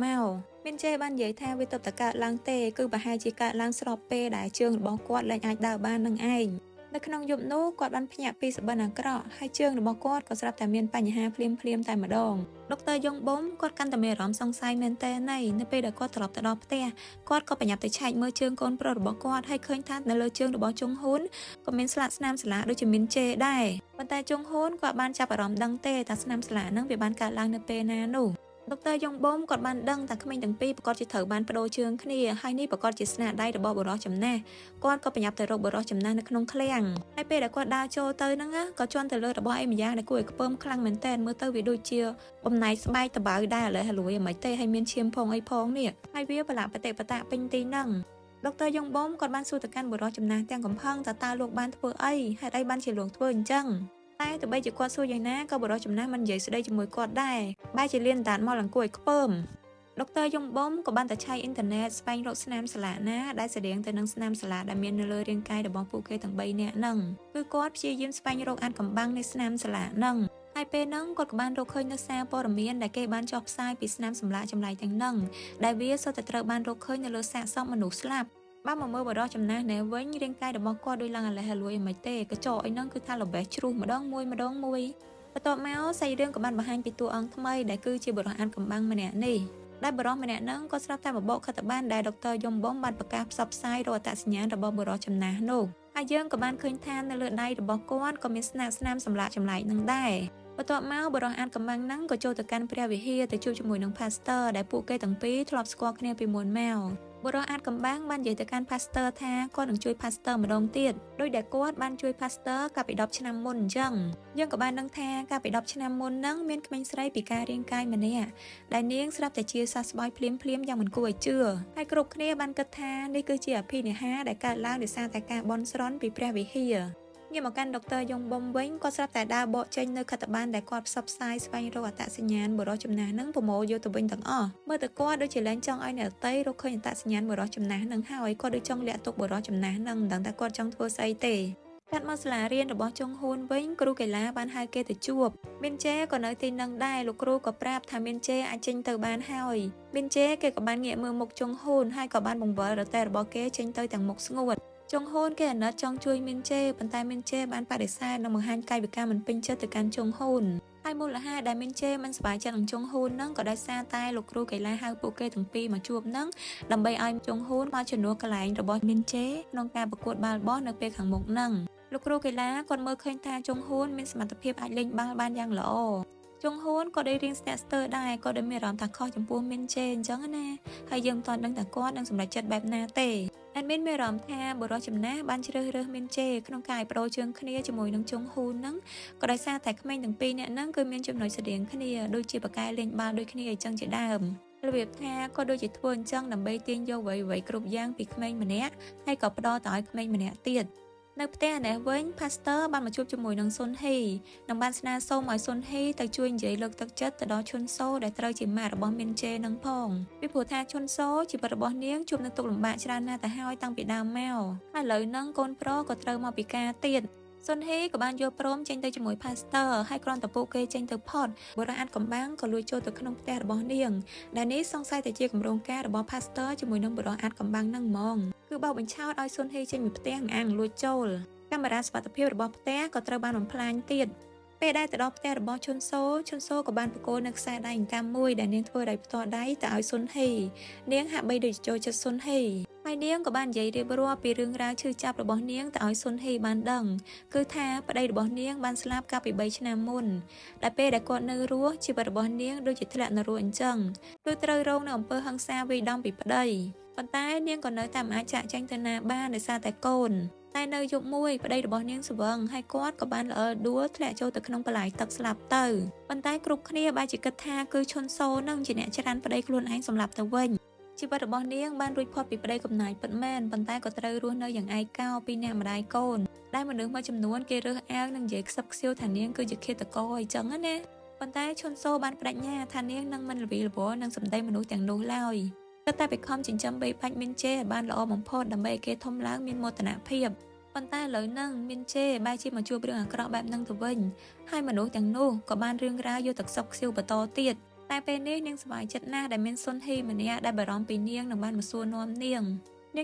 កមីនជេបាននិយាយថាវាទើបតែកើតឡើងទេគឺប្រហែលជាកើតឡើងស្របពេលដែលជើងរបស់គាត់លែងអាចដើរបាននឹងឯងនៅក្នុងយប់នោះគាត់បានភ្ញាក់ពីសបិនអាក្រក់ហើយជើងរបស់គាត់ក៏ស្រាប់តែមានបញ្ហាភ្លាមតែម្ដងដុកទ័រយ៉ងបូមគាត់កាន់តែមានអារម្មណ៍សង្ស័យមែនតើនៅពេលដែលគាត់ត្រឡប់ទៅដល់ផ្ទះគាត់ក៏បញ្ញាប់ទៅឆែកមើលជើងកូនប្រុសរបស់គាត់ហើយឃើញថានៅលើជើងរបស់ជុងហ៊ូនក៏មានស្លាកស្នាមស្លាកដូចជាមីនជេដែរប៉ុន្តែជុងហ៊ូនគាត់បានចាប់អារម្មណ៍ដឹងទេថាស្នាមស្លាកហ្នឹងវាបានកើតឡើងនៅពេលណានោះដុកទ័រយ៉ងបូមគាត់បានដឹងថាក្មេងទាំងពីរប្រកាសជាត្រូវបានបដូរជើងគ្នាហើយនេះប្រកាសជាស្នាដៃរបស់បុរសចំណាស់គាត់ក៏បញ្ញាប់ទៅរកបុរសចំណាស់នៅក្នុងឃ្លាំងហើយពេលដែលគាត់ដើរចូលទៅហ្នឹងក៏ជន់ទៅលើរបស់អីម្យ៉ាងដែលគួរឲ្យខ្ពើមខ្លាំងមែនតើមើលទៅវាដូចជាបំណែកស្បែកតបៅដែរឥឡូវហលួយមិនទេហើយមានឈាមផងអីផងនេះហើយវាប្រឡាក់បតិបតាពេញទីហ្នឹងដុកទ័រយ៉ងបូមគាត់បានសួរទៅកាន់បុរសចំណាស់ទាំងកំផឹងតើលោកបានធ្វើអីហេតុអីបានជាលោកធ្វើអញ្ចឹង តែទោះបីជាគាត់សួរយ៉ាងណាក៏បរិសុទ្ធចំណាស់មិននិយាយស្ដីជាមួយគាត់ដែរបែរជាលៀនតាតមកឡើងគួរឲ្យខ្ពើមដុកទ័រយងបំក៏បានតែឆែកអ៊ីនធឺណិតស្វែងរកស្នាមសាឡាណាដែលស្រដៀងទៅនឹងស្នាមសាឡាដែលមាននៅលើរាងកាយរបស់ពួកគេទាំង3នាក់ហ្នឹងគឺគាត់ព្យាយាមស្វែងរកអាថ៌កំបាំងនៃស្នាមសាឡាហ្នឹងហើយពេលហ្នឹងគាត់ក៏បានរកឃើញនៅសារព័ត៌មានដែលគេបានចុះផ្សាយពីស្នាមសម្លាកចម្លែកទាំងហ្នឹងដែលវាសុទ្ធតែត្រូវបានរកឃើញនៅលើសាកសពមនុស្សស្លាប់បានមកមើលបរិសុទ្ធចំណាស់ណែវិញរាងកាយរបស់គាត់ដូចឡើងអាឡេះអាលួយមិនទេកញ្ចក់អីហ្នឹងគឺថាល្បេះជ្រុះម្ដងមួយបន្ទាប់មកសាច់រឿងក៏បានបង្ហាញពីតួអង្គថ្មីដែលគឺជាបរិសុទ្ធអាថ៌កំបាំងម្នាក់នេះដែលបរិសុទ្ធម្នាក់ហ្នឹងក៏ស្រាប់តែបបកខិតបានដែលដុកទ័រយំបំបានប្រកាសផ្សព្វផ្សាយរកអត្តសញ្ញាណរបស់បរិសុទ្ធចំណាស់នោះហើយយើងក៏បានឃើញថានៅលើដៃរបស់គាត់ក៏មានស្នាមសម្លាកចម្លែកនឹងដែរបន្ទាប់មកបរិសុទ្ធអាថ៌កំបាំងហ្នឹងក៏ចូលទៅកាន់ព្រះវិហារទៅជួបជាមួយនឹងផាស្ទ័រដែលពួកគេទាំងពីរធ្លាប់ស្គាល់គ្នាពីមុនមកបរិសុទ្ធអាថ៌កំបាំងបាននិយាយទៅកាន់ផាស្ទ័រថាគាត់នឹងជួយផាស្ទ័រម្ដងទៀតដោយដែលគាត់បានជួយផាស្ទ័រកាលពី10ឆ្នាំមុនអញ្ចឹងយើងក៏បានដឹងថាកាលពី10ឆ្នាំមុនហ្នឹងមានក្មេងស្រីពិការរាងកាយម្នាក់ដែលនាងស្រាប់តែជាសះស្បើយភ្លាមយ៉ាងមិនគួរឲ្យជឿហើយគ្រប់គ្នាបានគិតថានេះគឺជាអភិនិហាដែលកើតឡើងដោយសារតែការបន់ស្រន់ពីព្រះវិហារងាកមកកាន់ដុកទ័រយងបំវិញគាត់ស្រាប់តែដើរបកចេញនៅខិត្តប័ណ្ណដែលគាត់ផ្សព្វផ្សាយស្វែងរកអត្តសញ្ញាណបរិសុទ្ធចំណាស់នឹងប្រមូលយកទៅវិញទាំងអស់មើលទៅគាត់ដូចជាលែងចង់ឲ្យអ្នកដទៃរកឃើញអត្តសញ្ញាណបរិសុទ្ធចំណាស់នឹងហើយគាត់ដូចចង់លាក់ទុកបរិសុទ្ធចំណាស់នឹងមិនដឹងថាគាត់ចង់ធ្វើស្អីទេកាត់មកសាលារៀនរបស់ចុងហ៊ូនវិញគ្រូកីឡាបានហៅគេទៅជួបមានជេក៏នៅទីនឹងដែរលោកគ្រូក៏ប្រាប់ថាមានជេអាចចេញទៅបានហើយមានជេគេក៏បានងាកមើលមុខចុងហ៊ូនហើយក៏បានបង្វិលរទេះរបស់គេចេញទៅទាំងមុខស្ងួតចុងហ៊ូនគេអាណិតចង់ជួយមានជេប៉ុន្តែមានជេបានបដិសេធនិងបង្ហាញកាយវិការមិនពេញចិត្តទៅកាន់ចុងហ៊ូនហើយមូលហេតុដែលមានជេមិនសប្បាយចិត្តនឹងចុងហ៊ូនហ្នឹងក៏ដោយសារតែលោកគ្រូកីឡាហៅពួកគេទាំងពីរមកជួបហ្នឹងដើម្បីឲ្យចុងហ៊ូនមកជំនួសកន្លែងរបស់មានជេក្នុងការប្រកួតបាល់បោះនៅពេលខាងមុខហ្នឹងលោកគ្រូកីឡាគាត់មើលឃើញថាចុងហ៊ូនមានសមត្ថភាពអាចលេងបាល់បានយ៉ាងល្អចុងហ៊ូនក៏ได้រៀងស្ទាក់ស្ទើរដែរក៏ได้មានអារម្មណ៍ថាខុសចំពោះមានជេអញ្ចឹងណាហើយយើងមិនទាន់ដឹងថាគាត់នឹងសម្រេចចិត្តបែបណាទេមានអារម្មណ៍ថាបរិសុទ្ធចំណាស់បានជ្រើសរើសមានជេក្នុងការឲ្យប្រូជើងគ្នាជាមួយនឹងចុងហ៊ូនហ្នឹងក៏ដោយសារតែក្មេងទាំងពីរនាក់ហ្នឹងគឺមានចំណុចស្រដៀងគ្នាដូចជាប្រកែលេងបាល់ដូចគ្នាអញ្ចឹងជាដើមរបៀបថាក៏ដូចជាធ្វើអញ្ចឹងដើម្បីទាញយកអ្វីៗគ្រប់យ៉ាងពីក្មេងម្នាក់ហើយក៏ផ្ដល់ទៅឲ្យក្មេងម្នាក់ទៀតនៅផ្ទះនេះវិញផាស្ទ័របានមកជួបជាមួយនឹងស៊ុនហេនិងបានស្នើសុំឲ្យស៊ុនហេទៅជួយនិយាយលើកទឹកចិត្តទៅដល់ឈុនសូដែលត្រូវជាម៉ាក់របស់មានជេនឹងផងពីព្រោះថាឈុនសូជីវិតរបស់នាងជួបនឹងទុក្ខលំបាកច្រើនណាស់ទៅហើយតាំងពីដើមមកហើយឥឡូវហ្នឹងកូនប្រុសក៏ត្រូវមកពិការទៀតស៊ុនហេក៏បានយកព្រមចេញទៅជាមួយផាស្ទ័រហើយគ្រាន់តែពួកគេចេញទៅផុតបរិសុទ្ធអាថ៌កំបាំងក៏លួចចូលទៅក្នុងផ្ទះរបស់នាងដែលនេះសង្ស័យតែជាគម្រោងការរបស់ផាស្ទ័រជាមួយនឹងបរិសុទ្ធអាថ៌កំបាំងហ្នឹងហ្មងគឺបោកបញ្ឆោតឲ្យស៊ុនហេចេញពីផ្ទះអាងលួចចូលកាមេរ៉ាសុវត្ថិភាពរបស់ផ្ទះក៏ត្រូវបានបំផ្លាញទៀតពេលដែលទៅដល់ផ្ទះរបស់ឈុនសូក៏បានបកគោនៅខ្សែដៃអង្កាំមួយដែលនាងធ្វើដោយផ្ទាល់ដៃទៅឲ្យស៊ុនហេនាងហាក់បីដូចចូលចិត្តស៊ុនហេហើយនាងក៏បាននិយាយរៀបរាប់ពីរឿងរ៉ាវឈឺចាប់របស់នាងទៅឲ្យស៊ុនហេបានដឹងគឺថាប្តីរបស់នាងបានស្លាប់កាលពី3ឆ្នាំមុនដែលពេលដែលគាត់នៅរស់ជីវិតរបស់នាងដូចជាធ្លាក់នរកអញ្ចឹងគឺត្រូវរងនៅអំពើហិង្សាវាយដំពីប្តីប៉ុន្តែនាងក៏នៅតែមិនអាចចាកចេញទៅណាបានដោយសារតែកូនតែនៅយប់មួយប្តីរបស់នាងស្វឹងហើយគាត់ក៏បានល្អដួលធ្លាក់ចូលទៅក្នុងបលាយទឹកស្លាប់ទៅប៉ុន្តែគ្រប់គ្នាបែរជាគិតថាគឺឈុនសូនឹងជាអ្នកច្រានប្តីខ្លួនឯងសម្លាប់ទៅវិញជីវិតរបស់នាងបានរួចផុតពីប្តីកំណាចពិតមែនប៉ុន្តែក៏ត្រូវរស់នៅយ៉ាងឯកោពីអ្នកម្ដាយកូនដែលមនុស្សមួយចំនួនគេរើសអើងនិងនិយាយខ្សឹបខ្សៀវថានាងគឺជាឃាតករអញ្ចឹងណាប៉ុន្តែឈុនសូបានបដិញ្ញាថានាងនឹងមិនល្វីល្វល់នឹងសម្ដីមនុស្សទាំងនោះឡើយគាត់តែបខំចិញ្ចឹមបីបាច់មានជេឲ្យបានល្អបំផុតដើម្បីឲ្យគេធំឡើងមានមោទនភាពប៉ុន្តែឥឡូវហ្នឹងមានជេបែរជាមកជួបរឿងអាក្រក់បែបហ្នឹងទៅវិញហើយមនុស្សទាំងនោះក៏បានរឿងរ៉ាវយកទឹកសុកខ្សៀវបន្តទៀតតែពេលនេះនាងសប្បាយចិត្តណាស់ដែលមានស៊ុនហេម្នាក់ដែលបារម្ភពីនាងនឹងបានមកសួរនាំន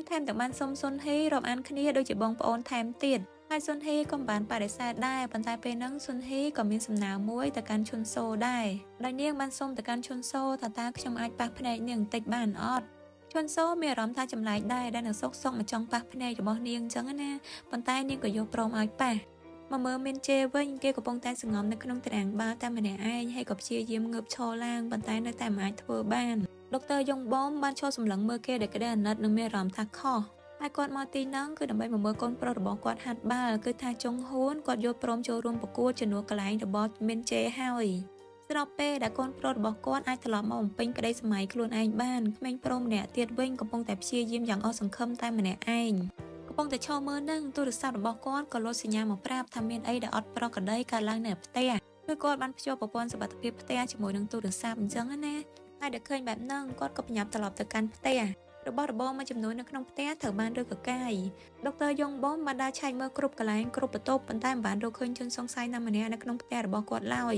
ាងថែមទាំងបានសុំស៊ុនហេរាប់អានគ្នាដូចជាបងប្អូនថែមទៀតហើយស៊ុនហេក៏បានបដិសេធដែរប៉ុន្តែពេលហ្នឹងស៊ុនហេក៏មានសំណើមួយទៅកាន់ឈុនសូដែរដោយនាងបានសុំទៅកាន់ឈុនសូថាតើខ្ញុំអាចប៉ះភ្នែកនាងបន្តិចបានអត់ឈុនសូមានអារម្មណ៍ថាចម្លែកដែរដែលនឹងសុកមកចង់ប៉ះភ្នែករបស់នាងអញ្ចឹងណាប៉ុន្តែនាងក៏យកព្រមឲ្យប៉ះមកមើលមានជេវិញគេកំពុងតែសង្ងំនៅក្នុងតារាងបាល់តែម្នាក់ឯងហើយក៏ព្យាយាមងើបឈរឡើងប៉ុន្តែនៅតែមិនអាចធ្វើបានដុកទ័រយងបំបានឈរសម្លឹងមើលគេដែលក្តីអាណិតនិងមានអារម្មណ៍ថាខុសហើយគាត់មកទីហ្នឹងគឺដើម្បីមកមើលកូនប្រុសរបស់គាត់ហាត់បាល់គឺថាចុងហ៊ួនគាត់យកព្រមចូលរួមប្រកួតជំនួសកន្លែងរបស់មានជេហើយស្របពេលដែលកូនប្រុសរបស់គាត់អាចត្រឡប់មកបំពេញក្តីសម័យខ្លួនឯងបានក្មេងប្រុសម្នាក់ទៀតវិញកំពុងតែព្យាយាមយ៉ាងអស់សង្ឃឹមតែម្នាក់ឯងកំ ពងតែឈរមើលនឹងទូរស័ព្ទរបស់គាត់ក៏លោតសញ្ញាមកប្រាប់ថាមានអីដែលអត់ប្រក្រតីកើតឡើងនៅផ្ទះគឺគាត់បានភ្ជាប់ប្រព័ន្ធសុវត្ថិភាពផ្ទះជាមួយនឹងទូរស័ព្ទអញ្ចឹងណាហើយដែលឃើញបែបហ្នឹងគាត់ក៏បញ្ញាប់ត្រឡប់ទៅកាន់ផ្ទះរបស់របរមួយចំនួននៅក្នុងផ្ទះត្រូវបានរើកកាយដុកទ័រយ៉ុងប៊ុំបានដើរឆែកមើលគ្រប់កន្លែងគ្រប់បន្ទប់ប៉ុន្តែមិនបានរកឃើញជនសង្ស័យណាម្នាក់នៅក្នុងផ្ទះរបស់គាត់ឡើយ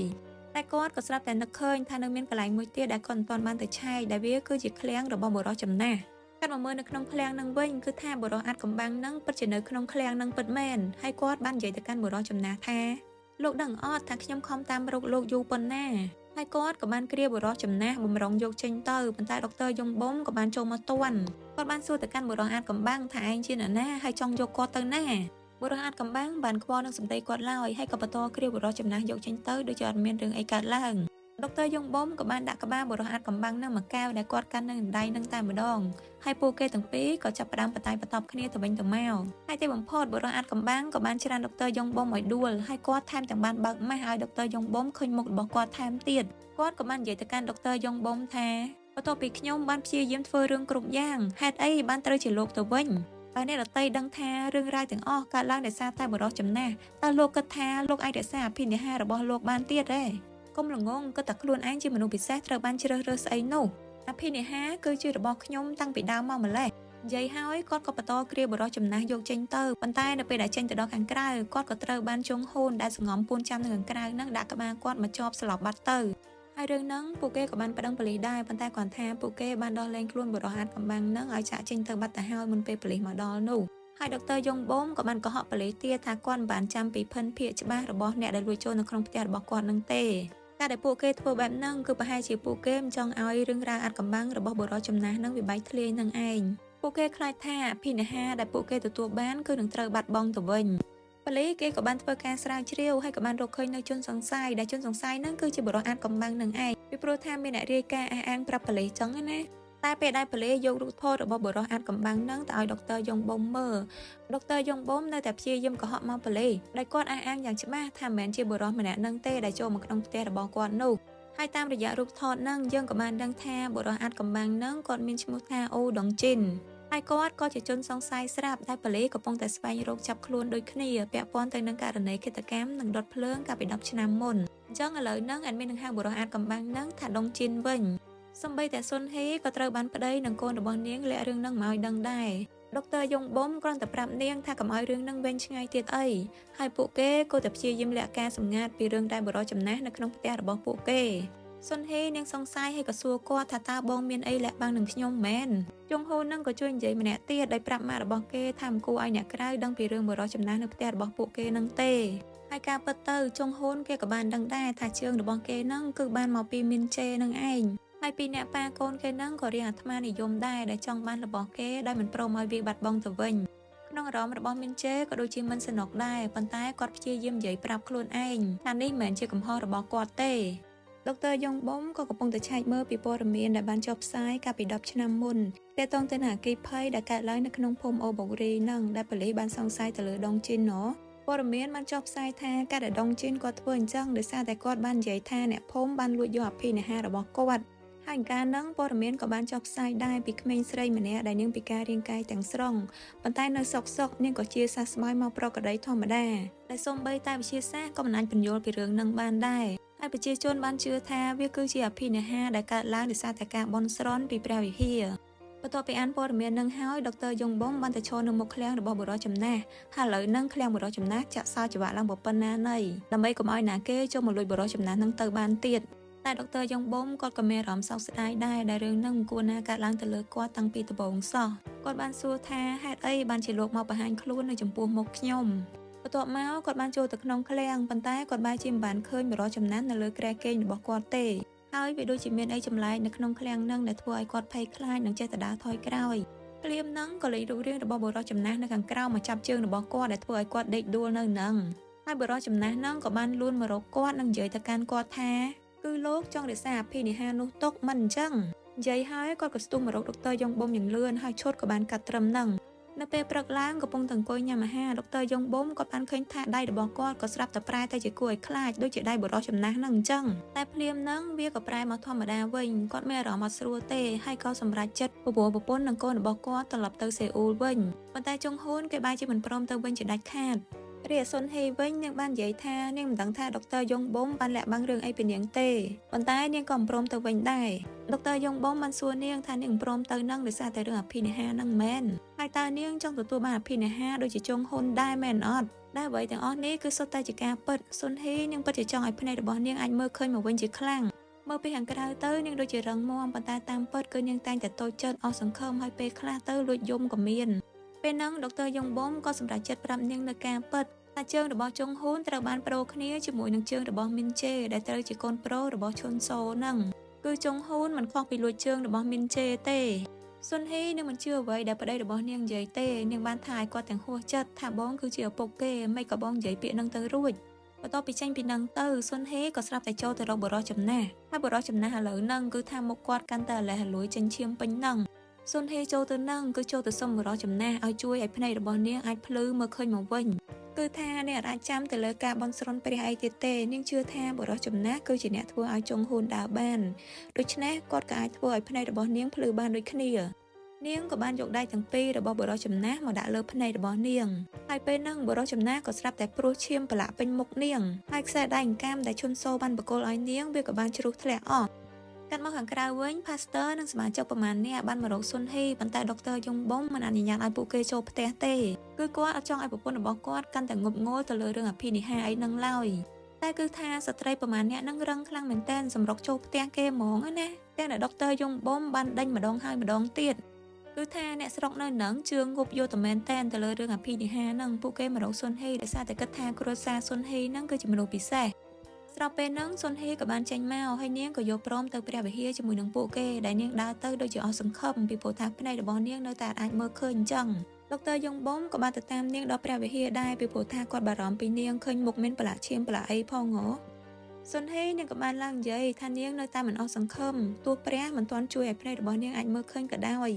តែគាត់ក៏ស្រាប់តែនឹកឃើញថានៅមានកន្លែងមួយទៀតដែលគាត់មិនទាន់បានទៅឆែកដែលវាគឺជាឃ្លាំងរបស់បុរសចំណាស់កាត់មកមើលនៅក្នុងឃ្លាំងនឹងវិញគឺថាបុរសអាចកំបាំងនឹងពិតជានៅក្នុងឃ្លាំងនឹងពិតមែនហើយគាត់បាននិយាយទៅកាន់បុរសចំណាស់ថាលោកដឹងអត់ថាខ្ញុំខំតាមរកលោកយូរប៉ុណ្ណាហើយគាត់ក៏បានគ្រាបុរសចំណាស់បំរុងយកចេញទៅប៉ុន្តែដុកទ័រយ៉ុងប៊ុំក៏បានចូលមកទាន់គាត់បានសួរទៅកាន់បុរសអាចកំបាំងថាឯងជាអ្នកណាហើយចង់យកគាត់ទៅណាបុរសអាចកំបាំងបានខ្វល់នឹងសម្ដីគាត់ឡើយហើយក៏បន្តគ្រាបុរសចំណាស់យកចេញទៅដូចជាអត់មានរឿងអីកើតឡើងដុកទ័រយ៉ុងប៊ុំក៏បានដាក់ក្បាលបុរសអាចកំបាំងនឹងមួយកែវដែលគាត់កាន់នៅដៃនឹងតែម្ដងហើយពួកគេទាំងពីរក៏ចាប់ផ្ដើមបតែបន្ទប់គ្នាទៅវិញទៅមកហើយទីបំផុតបុរសអាចកំបាំងក៏បានច្រានដុកទ័រយ៉ុងប៊ុំឲ្យដួលហើយគាត់ថែមទាំងបានបើកម៉ាស់ឲ្យដុកទ័រយ៉ុងប៊ុំឃើញមុខរបស់គាត់ថែមទៀតគាត់ក៏បាននិយាយទៅកាន់ដុកទ័រយ៉ុងប៊ុំថាបន្ទាប់ពីខ្ញុំបានព្យាយាមធ្វើរឿងគ្រប់យ៉ាងហេតុអីបានត្រូវជាលោកទៅវិញហើយអ្នកដតីដឹងថារឿងរ៉ាវទាំងអស់កើតឡើងដោយសារតែបុរសចំណាស់តើលោកគិតថាលោកអាចរក្សាអភិនិហារបស់លោកបានទៀតទេកុំល្ងងគិតតែខ្លួនឯងជាមនុស្សពិសេសត្រូវបានជ្រើសរើសស្អីនោះអភិនិហាគឺជារបស់ខ្ញុំតាំងពីដើមមកម្លេះនិយាយហើយគាត់ក៏បន្តគ្រាបុរសចំណាស់យកចេញទៅប៉ុន្តែនៅពេលដែលចេញទៅដល់ខាងក្រៅគាត់ក៏ត្រូវបានជង់ហូនដែលសង្ងំពួនចាំនៅខាងក្រៅនឹងដាក់ក្បាលគាត់មកជាប់ស្លាប់បាត់ទៅហើយរឿងហ្នឹងពួកគេក៏បានប្តឹងប៉ូលីសដែរប៉ុន្តែគាត់ថាពួកគេបានដោះលែងខ្លួនបុរសអាចកំបាំងនឹងឲ្យចាក់ចេញទៅបាត់ទៅហើយមុនពេលប៉ូលីសមកដល់នោះហើយដុកទ័រយ៉ុងប៊ុំក៏បានកុហកប៉ូលីសទៀតថាគាត់មិនបានចាំពីភិនភាគច្បាស់របស់អ្នកដែលលួចចូលនៅក្នុងផ្ទះរបស់គាត់នឹងទេតែដែលពួកគេធ្វើបែបហ្នឹងគឺប្រហែលជាពួកគេមិនចង់ឲ្យរឿងរ៉ាវអាចកំបាំងរបស់បុរសចំណាស់នឹងវិបែកធ្លាយនឹងឯងពួកគេខ្លាចថាអភិនិហាដែលពួកគេទទួលបានគឺនឹងត្រូវបាត់បង់ទៅវិញប៉ូលីសគេក៏បានធ្វើការស្រាវជ្រាវហើយក៏បានរកឃើញនៅជនសង្ស័យដែលជនសង្ស័យហ្នឹងគឺជាបុរសអាចកំបាំងនឹងឯងពីព្រោះថាមានអ្នករាយការណ៍អះអាងប្រាប់ប៉ូលីសចឹងណាតែពេលដែលប៉ូលីសយករូបថតរបស់បុរសអាចកំបាំងហ្នឹងទៅឲ្យដុកទ័រយ៉ុងប៊ុំមើលដុកទ័រយ៉ុងប៊ុំនៅតែព្យាយាមកុហកមកប៉ូលីសដែលគាត់អះអាងយ៉ាងច្បាស់ថាមិនមែនជាបុរសម្នាក់ហ្នឹងទេដែលចូលមកក្នុងផ្ទះរបស់គាត់នោះហើយតាមរយៈរូបថតហ្នឹងយើងក៏បានដឹងថាបុរសអាចកំបាំងហ្នឹងគាត់មានឈ្មោះថាអូដុងជីនហើយគាត់ក៏ជាជនសង្ស័យស្រាប់ដែលប៉ូលីសកំពុងតែស្វែងរកចាប់ខ្លួនដូចគ្នាពាក់ព័ន្ធទៅនឹងករណីឃាតកម្មនិងដុតភ្លើងកាលពី10ឆ្នាំមុនអញ្ចឹងឥឡូវហ្នឹងអេដមីននឹងហៅបុរសអាចកំបាំងហ្នឹងថាដុងជីនវិញសម្បីតែស៊ុនហេក៏ត្រូវបានប្តីនឹងកូនរបស់នាងលាក់រឿងហ្នឹងមកឲ្យដឹងដែរដុកទ័រយ៉ុងប៊ុំគ្រាន់តែប្រាប់នាងថាកុំឲ្យរឿងហ្នឹងវែងឆ្ងាយទៀតអីហើយពួកគេក៏តែព្យាយាមលាក់ការសម្ងាត់ពីរឿងដែលបុរសចំណាស់នៅក្នុងផ្ទះរបស់ពួកគេស៊ុនហេនាងសង្ស័យហើយក៏សួរគាត់ថាតើបងមានអីលាក់បាំងនឹងខ្ញុំមែនជុងហូននឹងក៏ជួយនិយាយម្នាក់ទៀតដោយប្រាប់ម៉ាក់របស់គេថាមិនគួរឲ្យអ្នកក្រៅដឹងពីរឿងបុរសចំណាស់នៅផ្ទះរបស់ពួកគេនឹងទេហើយការពិតទៅជុងហូនគេក៏បានដឹងដែរថាជើងរបស់គេនឹងគឺបានមកពីមីនជេនឹងឯងហើយពីអ្នកប៉ាកូនគេនឹងក៏រៀងអាត្មានិយមដែរដែលចង់បានរបស់គេដែលមិនព្រមឲ្យវាបាត់បង់ទៅវិញក្នុងអារម្មណ៍របស់មីនជេក៏ដូចជាមិនសនុកដែរប៉ុន្តែគាត់ព្យាយាមនិយាយប្រាប់ខ្លួនឯងថានេះមិនមែនជាកំហុសរបស់គាត់ទេដុកទ័រយ៉ុងប៊ុំក៏កំពុងតែឆែកមើលពីព័ត៌មានដែលបានចុះផ្សាយកាលពី10ឆ្នាំមុនទាក់ទងទៅនឹងអគ្គិភ័យដែលកើតឡើងនៅក្នុងភូមិអូបូរីនឹងដែលប៉ូលីសបានសង្ស័យទៅលើដុងជីនណូព័ត៌មានបានចុះផ្សាយថាការដែលដុងជីនគាត់ធ្វើអញ្ចឹងដោយសារតែគាត់បាននិយាយថាអ្នកភូមិបានលួចយកអភិនិហារបស់គាត់ហើយការនឹងព័ត៌មានក៏បានចុះផ្សាយដែរពីក្មេងស្រីម្នាក់ដែលនាងពិការរាងកាយទាំងស្រុងប៉ុន្តែនៅសុកនាងក៏ជាសះស្បើយមកប្រក្រតីធម្មតាដែលសូម្បីតែវិទ្យាសាស្ត្រក៏មិនអាចពន្យល់ពីរឿងនឹងបានដែរហើយប្រជាជនបានជឿថាវាគឺជាអភិនិហាដែលកើតឡើងដោយសារតែការបន់ស្រន់ពីព្រះវិហារបន្ទាប់ពីអានព័ត៌មាននឹងហើយដុកទ័រយ៉ុងប៊ុំបានទៅឈរនៅមុខឃ្លាំងរបស់បុរសចំណាស់ហើយឥឡូវនឹងឃ្លាំងបុរសចំណាស់ចាក់សោច្បាក់ឡើងប៉ុណ្ណាណីដើម្បីកុំឲ្យណាគេចូលមកលួចបុរសចំណាស់នឹងទៅបានទៀតតែដុកទ័រយ៉ុងប៊ុំគាត់ក៏មានអារម្មណ៍សោកស្ដាយដែរដែលរឿងនឹងមិនគួរណាកើតឡើងទៅលើគាត់តាំងពីដំបូងសោះគាត់បានសួរថាហេតុអីបានជាលោកមកបង្ហាញខ្លួននៅចំពោះមុខខ្ញុំបន្ទាប់មកគាត់បានចូលទៅក្នុងឃ្លាំងប៉ុន្តែគាត់បែរជាមិនបានឃើញបុរសចំណាស់នៅលើគ្រែគេងរបស់គាត់ទេហើយវាដូចជាមានអីចម្លែកនៅក្នុងឃ្លាំងនឹងដែលធ្វើឲ្យគាត់ភ័យខ្លាចនិងចេះតែដើរថយក្រោយភ្លាមហ្នឹងក៏លេចរូបរាងរបស់បុរសចំណាស់នៅខាងក្រៅមកចាប់ជើងរបស់គាត់ដែលធ្វើឲ្យគាត់ដេកដួលនៅហ្នឹងហើយបុរសចំណាស់ហ្នឹងក៏បានលួនមករកគាត់និងនិយាយទៅកាន់គាត់ថាគឺលោកចង់រក្សាអភិនិហានោះទុកមិនអញ្ចឹងនិយាយហើយគាត់ក៏ស្ទុះមករកដុកទ័រយ៉ុងប៊ុំយ៉ាងលឿនហើយឈុតក៏បានកាត់ត្រឹមហ្នឹង នៅពេលព្រឹកឡើងកំពុងតែអង្គុយញ៉ាំអាហារដុកទ័រយ៉ុងបុំគាត់បានឃើញថាដៃរបស់គាត់ក៏ស្រាប់តែប្រែទៅជាគួរឲ្យខ្លាចដូចជាដៃបុរសចំណាស់ហ្នឹងអញ្ចឹងតែភ្លាមហ្នឹងវាក៏ប្រែមកធម្មតាវិញគាត់មានអារម្មណ៍អត់ស្រួលទេហើយក៏សម្រេចចិត្តបបួលប្រពន្ធនិងកូនរបស់គាត់ត្រឡប់ទៅសេអ៊ូលវិញប៉ុន្តែចុងហ៊ុនគេបែរជាមិនព្រមទៅវិញជាដាច់ខាតរីឯសុនហេវិញនាងបាននិយាយថានាងមិនដឹងថាដុកទ័រយ៉ុងបុំបានលាក់បាំងរឿងអីពីនាងទេប៉ុន្តែនាងក៏មិនព្រមទៅវិញដែរដុកទ័រយ៉ុងបុំបានសួរនាងថានាងព្រមទៅនឹងដោយសារតែរឿងអភិនិហានឹងមែនហើយតើនាងចង់ទទួលបានអភិនិហាដូចជាចុងហ៊ុនដែរមែនអត់ដែលអ្វីទាំងអស់នេះគឺសុទ្ធតែជាការពិតសុនហេនាងពិតជាចង់ឲ្យភ្នែករបស់នាងអាចមើលឃើញមកវិញជាខ្លាំងមើលពីខាងក្រៅទៅនាងដូចជារឹងមាំប៉ុន្តែតាមពិតគឺនាងតែងតែតូចចិត្តអស់សង្ឃឹមហើយពេលខ្លះទៅលួចយំក៏មានពេលហ្នឹងដុកទ័រយ៉ុងបុំក៏សម្រេចចិត្តប្រាប់នាងនៅការពិតតែជើងរបស់ចុងហ៊ុនត្រូវបានប្រូគ្នាជាមួយនឹងជើងរបស់មីនជេដែលត្រូវជាកូនប្រូរបស់ឈុនសូហ្នឹងគឺចុងហ៊ុនមិនខុសពីលួចជើងរបស់មីនជេទេសុនហេនាងមិនជឿអ្វីដែលប្តីរបស់នាងនិយាយទេនាងបានថាឲ្យគាត់ទាំងហួសចិត្តថាបងគឺជាឪពុកគេមិនក៏បងនិយាយពាក្យហ្នឹងទៅរួចបន្ទាប់ពីចេញពីហ្នឹងទៅសុនហេក៏ស្រាប់តែចូលទៅរកបរិសចំណាស់ហើយបរិសចំណាស់ឥឡូវហ្នឹងគឺថាមុខគាត់កាន់តែអាឡែះអាលួយចេញឈាមពេញហ្នឹងសុនហេចូលទៅហ្នឹងគឺចូលទៅសុំបរិសចំណាស់ឲ្យជួយឲ្យភ្នែករបស់នាងអាចភ្លឺមើលឃើញមកវិញគឺថានាងអាចចាំទៅលើការបន់ស្រន់ព្រះអីទៀតទេនាងជឿថាបរិសចំណាស់គឺជាអ្នកធ្វើឲ្យចុងហ៊ុនដើរបានដូច្នេះគាត់ក៏អាចធ្វើឲ្យភ្នែករបស់នាងភ្លឺបានដូចគ្នានាងក៏បានយកដៃទាំងពីររបស់បរិសចំណាស់មកដាក់លើភ្នែករបស់នាងហើយពេលហ្នឹងបរិសចំណាស់ក៏ស្រាប់តែព្រោះឈាមប្រឡាក់ពេញមុខនាងហើយខ្សែដៃអង្កាមដែលឈុនសូបានបកគលឲ្យនាងវាក៏បានជ្រុះធ្លាក់អស់កាត់មកខាងក្រៅវិញ Pastor និងសមាជិកប្រមាណអ្នកបានមករកសុនហេប៉ុន្តែដុកទ័រយ៉ុងបុំមិនអនុញ្ញាតឲ្យពួកគេចូលផ្ទះទេគឺគាត់អត់ចង់ឲ្យប្រពន្ធរបស់គាត់កាន់តែងប់ងល់ទៅលើរឿងអភិនិហាអីហ្នឹងឡើយតែគឺថាស្ត្រីប្រមាណអ្នកហ្នឹងរឹងខ្លាំងមែនតើសម្រុកចូលផ្ទះគេហ្មងណាទាំងដែលដុកទ័រយ៉ុងបុំបានដេញម្ដងហើយម្ដងទៀតគឺថាអ្នកស្រុកនៅហ្នឹងជឿងប់យកតែមែនតើទៅលើរឿងអភិនិហាហ្នឹងពួកគេមករកសុនហេដោយសារតែគិតថាគ្រួសារសុនហេហ្នឹងគឺជាមនុស្សពិសេសស្រាប់ពេលហ្នឹងសុនហេក៏បានចេញមកហើយនាងក៏យកព្រមទៅព្រះវិហារជាមួយនឹងពួកគេដែលនាងដើរទៅដូចជាអស់សង្ឃឹមពីព្រោះថាភ្នែករបស់នាងនៅតែអាចមើលឃើញអញ្ចឹងដុកទ័រយ៉ុងបុំក៏បានទៅតាមនាងដល់ព្រះវិហារដែរពីព្រោះថាគាត់បារម្ភពីនាងឃើញមុខមានប្រឡាក់ឈាមប្រឡាក់អីផងហ៎សុនហេនាងក៏បានឡើងនិយាយថានាងនៅតែមិនអស់សង្ឃឹមទោះព្រះមិនទាន់ជួយឲ្យភ្នែករបស់នាងអាចមើលឃើញក៏ដោយ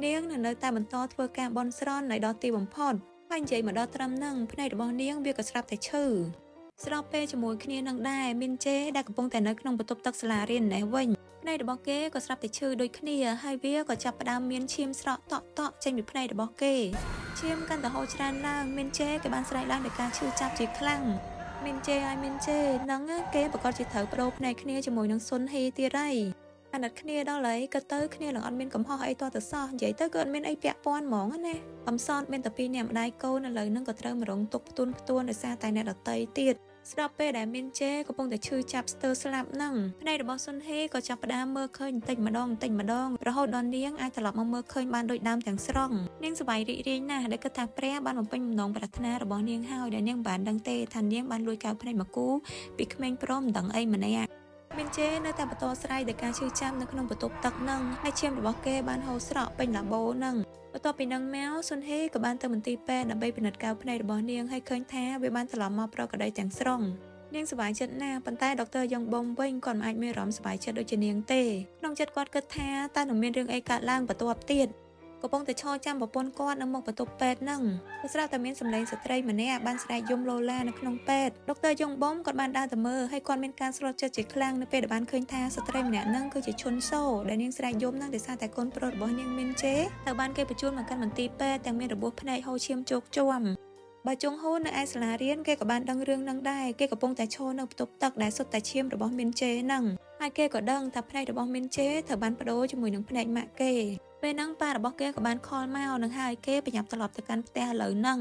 នាងនៅតែបន្តធ្វើការបន់ស្រន់ឲ្យដល់ទីបំផុតហើយនិយាយមកដល់ត្រឹមហ្នឹងភ្នែករបស់នាងវាក៏ស្រាប់តែឈឺស្របពេលជាមួយគ្នានឹងដែរមីនជេដែលកំពុងតែនៅក្នុងបន្ទប់ទឹកសាលារៀននេះវិញភ្នែករបស់គេក៏ស្រាប់តែឈឺដូចគ្នាហើយវាក៏ចាប់ផ្ដើមមានឈាមស្រក់តក់ចេញពីភ្នែករបស់គេឈាមកាន់តែហូរច្រើនឡើងមីនជេគេបានស្រែកឡើងដោយការឈឺចាប់ជាខ្លាំងមីនជេហ្នឹងគេប្រកាសជាត្រូវបដូរភ្នែកគ្នាជាមួយនឹងសុនហេទៀតហើយអាណិតគ្នាដល់ហើយក៏ទៅគ្នានឹងអត់មានកំហុសអីតទៅសោះនិយាយទៅគឺអត់មានអីពាក់ព័ន្ធហ្មងណាកំសត់មានតែពីរអ្នកម្ដាយកូនឥឡូវហ្នឹងក៏ត្រូវមករងទុកផ្ទួនដោយសារតែអ្នកដតីទៀតស្រាប់ពេលដែលមីនជេកំពុងតែឈឺចាប់ស្ទើរស្លាប់ហ្នឹងភ្នែករបស់សុនហេក៏ចាប់ផ្ដើមមើលឃើញបន្តិចម្ដងរហូតដល់នាងអាចត្រឡប់មកមើលឃើញបានដូចដើមទាំងស្រុងនាងសប្បាយរីករាយណាស់ដែលគិតថាព្រះបានបំពេញបំណងប្រាថ្នារបស់នាងហើយដែលនាងបានដឹងទេថានាងបានលួចកៅភ្នែកមកគូពីក្មេងប្រុសមិនដឹងអីម្នាក់មីនជេនៅតែបន្តស្រ័យដោយការឈឺចាប់នៅក្នុងបន្ទប់ទឹកហ្នឹងហើយឈាមរបស់គេបានហូរស្រក់ពេញឡាបូហ្នឹងបន្ទាប់ពីនឹងមកសុនហេក៏បានទៅមន្ទីរពេទ្យដើម្បីពិនិត្យកៅភ្នែករបស់នាងហើយឃើញថាវាបានត្រឡប់មកប្រក្រតីទាំងស្រុងនាងសប្បាយចិត្តណាស់ប៉ុន្តែដុកទ័រយ៉ុងបុំវិញគាត់មិនអាចមានអារម្មណ៍សប្បាយចិត្តដូចជានាងទេក្នុងចិត្តគាត់គិតថាតើនឹងមានរឿងអីកើតឡើងបន្ទាប់ទៀតកំពុងតែឈរចាំប្រពន្ធគាត់នៅមុខបន្ទប់ពេទ្យហ្នឹងក៏ស្រាប់តែមានសម្លេងស្ត្រីម្នាក់បានស្រែកយំឡូឡានៅក្នុងពេទ្យដុកទ័រយ៉ុងបុំគាត់បានដើរទៅមើលហើយគាត់មានការស្លុតចិត្តជាខ្លាំងនៅពេលដែលបានឃើញថាស្ត្រីម្នាក់ហ្នឹងគឺជាឈុនសូដែលនាងស្រែកយំហ្នឹងដោយសារតែកូនប្រុសរបស់នាងមីនជេត្រូវបានគេបញ្ជូនមកកាន់មន្ទីរពេទ្យទាំងមានរបួសភ្នែកហូរឈាមជោកជាំបើចុងហ៊ូននៅឯសាលារៀនគេក៏បានដឹងរឿងហ្នឹងដែរគេកំពុងតែឈរនៅបន្ទប់ទឹកដែលសុទ្ធតែឈាមរបស់មីនជេហ្នឹងហើយគេក៏ដឹងថាភ្នែករបស់មីនជេត្រូវបានបដូរជាមួយនឹងភ្នែកម៉ាក់គេពេលហ្នឹងប៉ារបស់គេក៏បានខលមកនឹងហើយគេប្រញាប់ត្រឡប់ទៅកាន់ផ្ទះឥឡូវហ្នឹង